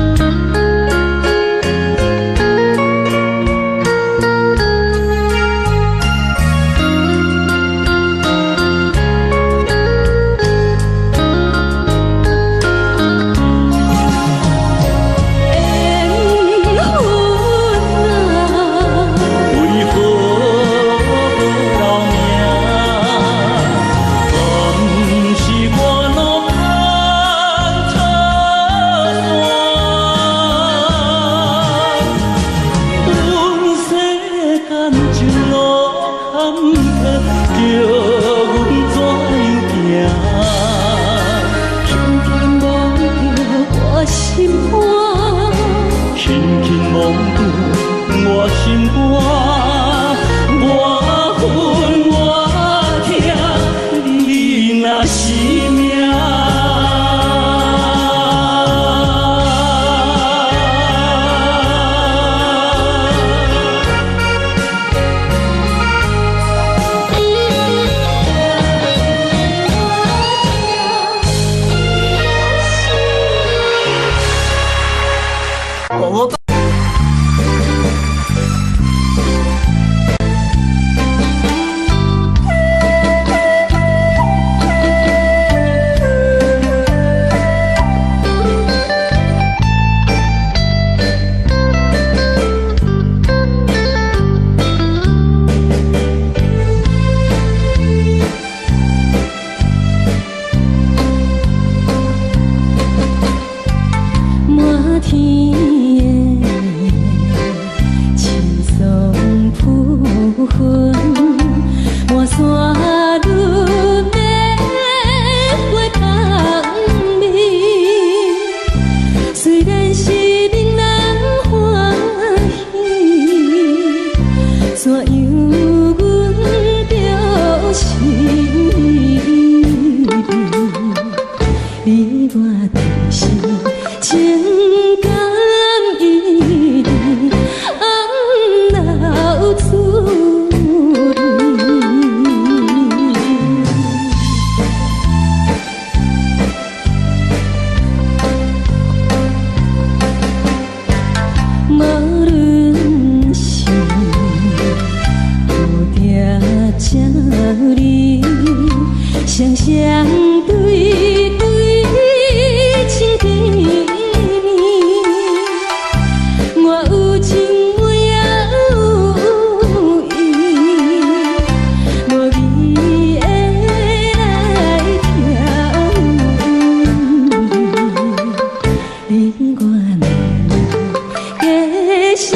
敢是我脑牵错？阮着心意，你我就是情感一定红流出无论是有定这里，双双对对情甜蜜，我有情我也有意，无味的来听，你我难加成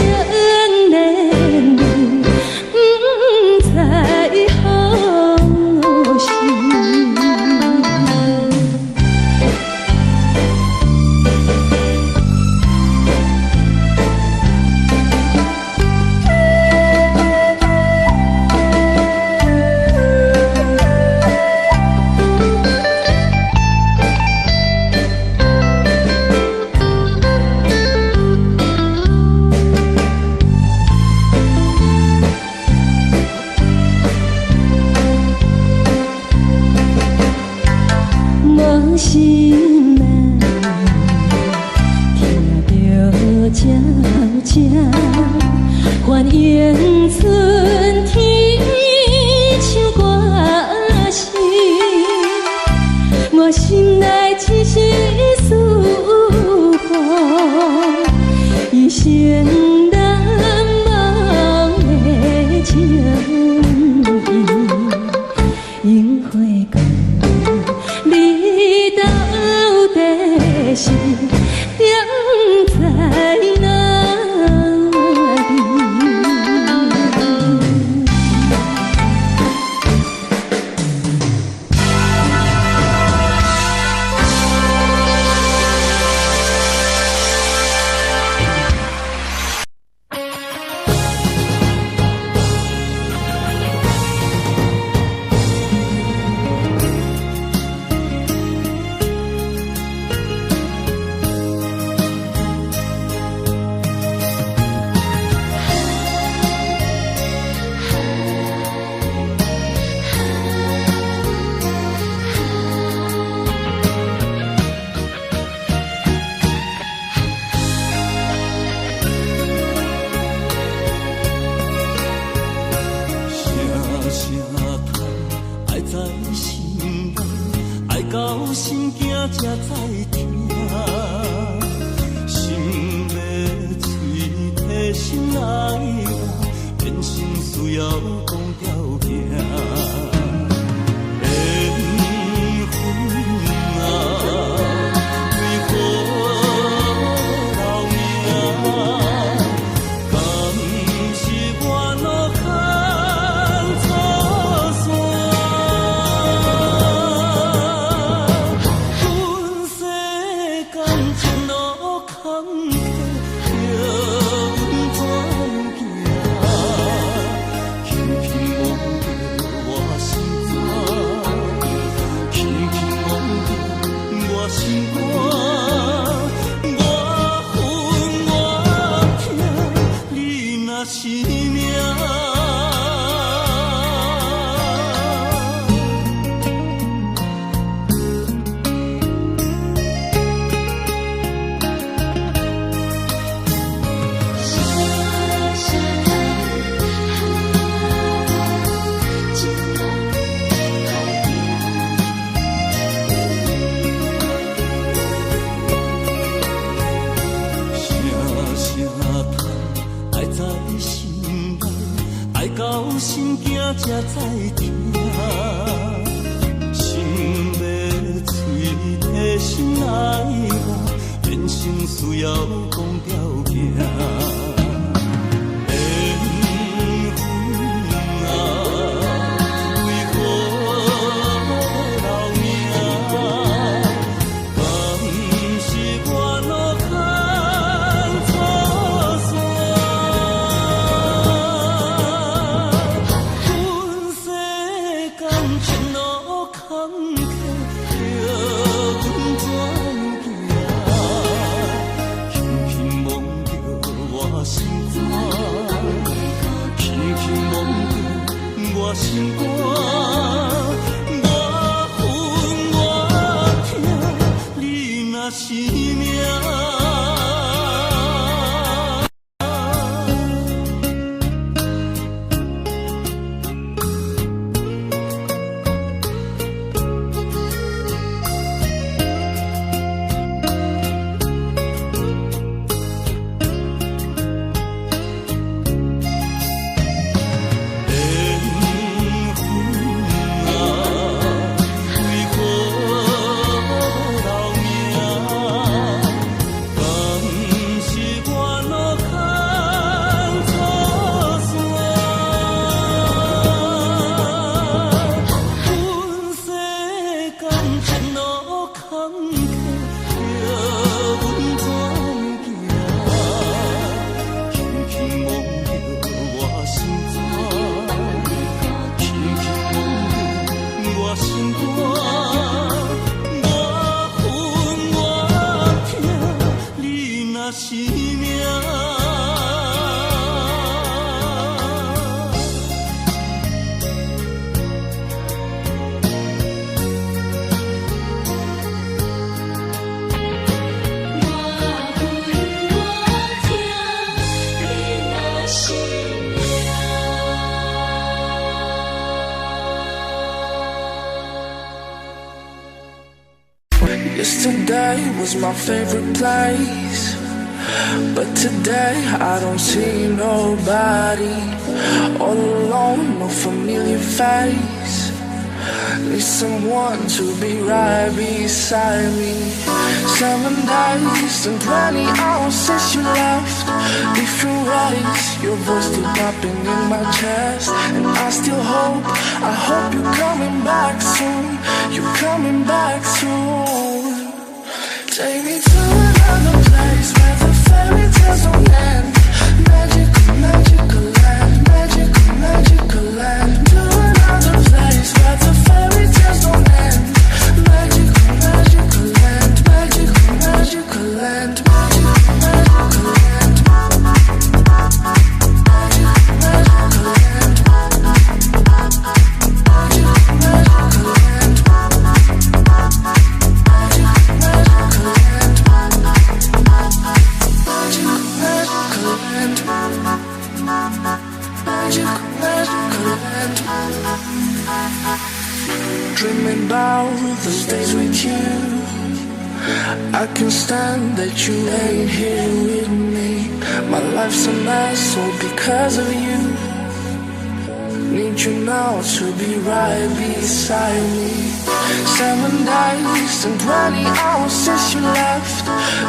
连理，不知何时。无心难，听着悄悄，幻影春天唱歌声，我心内一丝思念，一生难忘的情意，樱花光。你到底是踮在哪里？到心惊才知听，心要嘴提心来话，变心需要讲条件。缘分啊，为何留名？敢是我路牵错线？阮世间前路坎坷，叫阮怎行？轻轻望着我心肝，轻轻望着我心肝，我恨我痛，你若是命。到心惊才知听，心要嘴提心来话，变成需要讲条件。心肝，我恨我痛，你若是命。Yesterday was my favorite place, but today I don't see nobody. All alone, no familiar face. Need someone to be right beside me. 7 days and 20 hours since you left. Different ways, your voice still popping in my chest. And I still hope, I hope you're coming back soon. You're coming back soon. Take me to another place where the fairy tales don't end. Magical, magical land, magical, magical land. To another place where the fairy tales don't end. Magical, magical land, magical, magical land, magical, magical land. Magical, magical land. Magical, magical land. Dreaming about those days with you. I can't stand that you ain't here with me. My life's a mess all because of you. Need you now to be right beside me. 7 days and 20 hours since you left.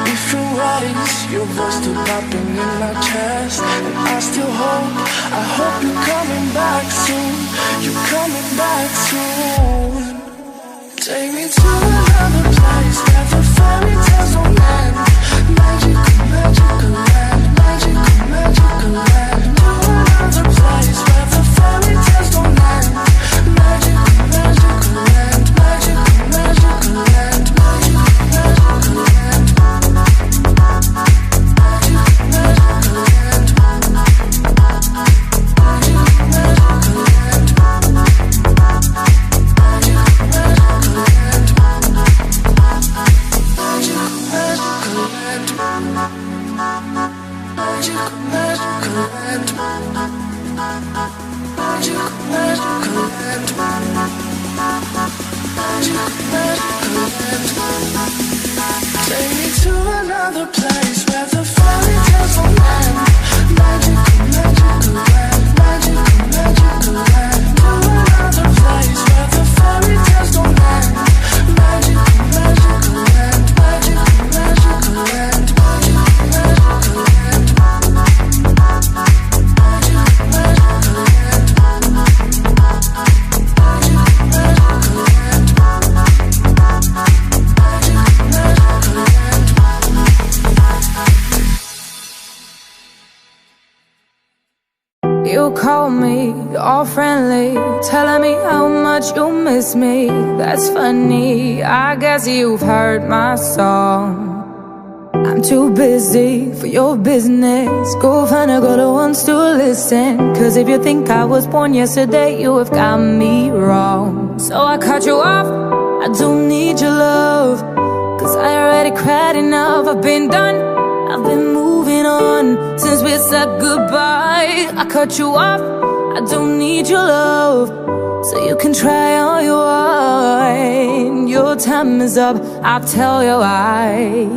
Different ways, your voice still popping in my chest. And I still hope, I hope you're coming back soon. You're coming back soon. Take me to another place where the fairy tales don't end. Magical, magical land, magical, magical land. To another place where the fairy tales don't end. Magical, magical land, magical, magical land, magical, magical land. Magical, magical land. Magical, magical land. Take me to another place where the fairy tales don't end. Magical, magical land, magical, magical land. To another place where the fairy tales don't end. Magical, magical land, magical, magical land, magical, magical land. Magical, magical land. Magical, magical land. You call me all friendly, telling me how much you miss me. That's funny, I guess you've heard my song. I'm too busy for your business. Go find a girl who wants to listen. Cause if you think I was born yesterday, you have got me wrong. So I cut you off, I don't need your love. Cause I already cried enough, I've been done, I've been moving on since we said goodbye. I cut you off, I don't need your love. So you can try all you want. Your time is up, I'll tell you why.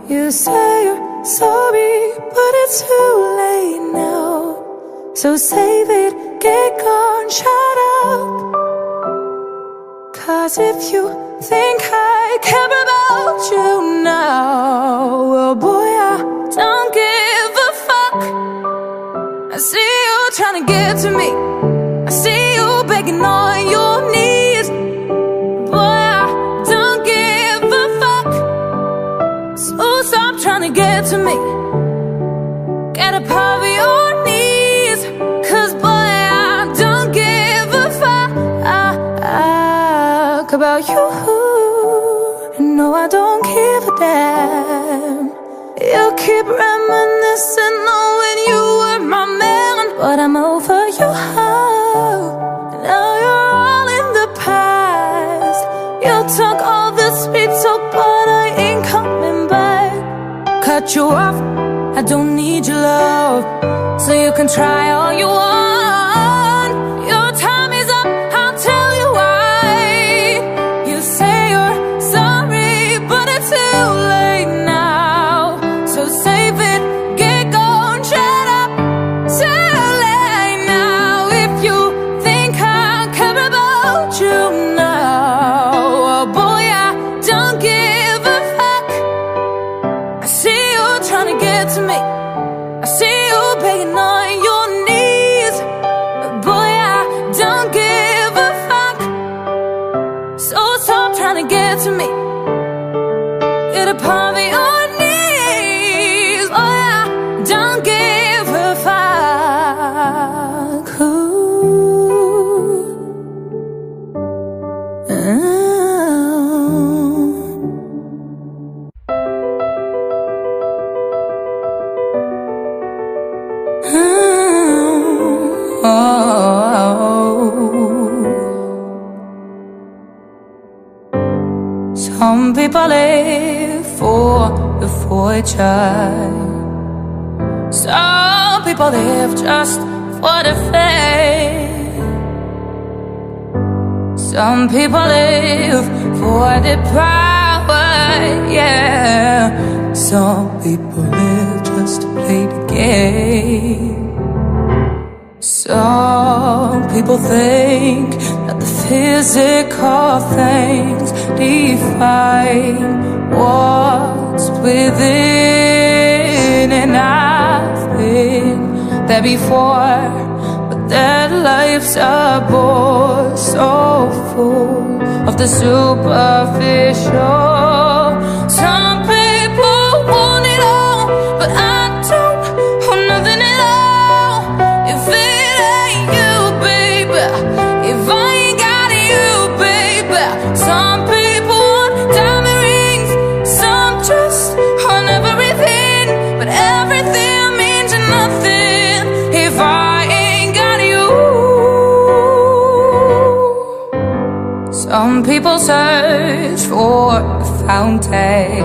You say you're sorry, but it's too late now. So save it, get gone, shut up. Cause if you think I care about you now, well boy, I don't give a fuck. I see you trying to get to me, I see you begging on your knees. Boy, I don't give a fuck. So stop trying to get to me, get up off your knees. Cause boy, I don't give a fuck about you. No, I don't give a damn. You keep reminiscing on when you were my man, but I'm over you. Now you're all in the past. You took all the sweet talk, but I ain't coming back. Cut you off, I don't need your love. So you can try all you want. Your time is up, I'll tell you why. You say you're sorry, but it's too late now. So save it, get gone, shut up. Too late now. If you think I care about you now, oh boy, I don't give a fuck. I see you trying to get to me, I see you begging on your knees. But boy, I don't give a fuck. So stop trying to get to me, get up on your knees. Boy, I don't give a fuck. Some people live for the fortune. Some people live just for the fame. Some people live for the power, yeah. Some people live just to play the game. Some people think that the physical things define what's within. And I've been there before, but their lives are bored, so full of the superficial. Some people want it all, but I don't want nothing at all. If it ain't you, baby, if I ain't got you, baby. Some people want diamond rings, some just want everything, but everything means nothing if I ain't got you. Some people search for a fountain,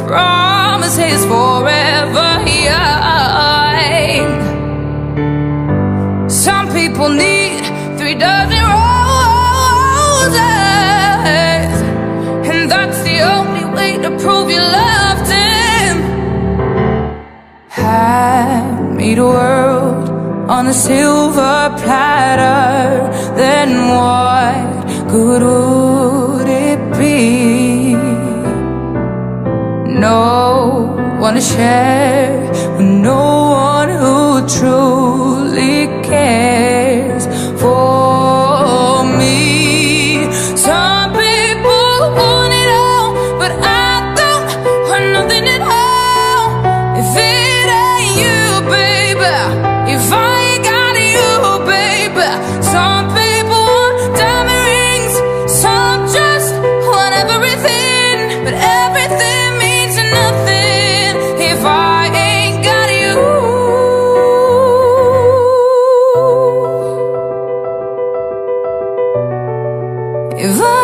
promises forever young. Some people need 3 dozen roses, and that's the only way to prove you loved him. Hand me the world on a silver platter, then what good would it be? No one to share with no one who truly cares for me. Some people want it all, but I don't want nothing at all. If it ain't you, baby, if I ain't got you, baby. Some people want diamond rings, some just want everything, but everything means If I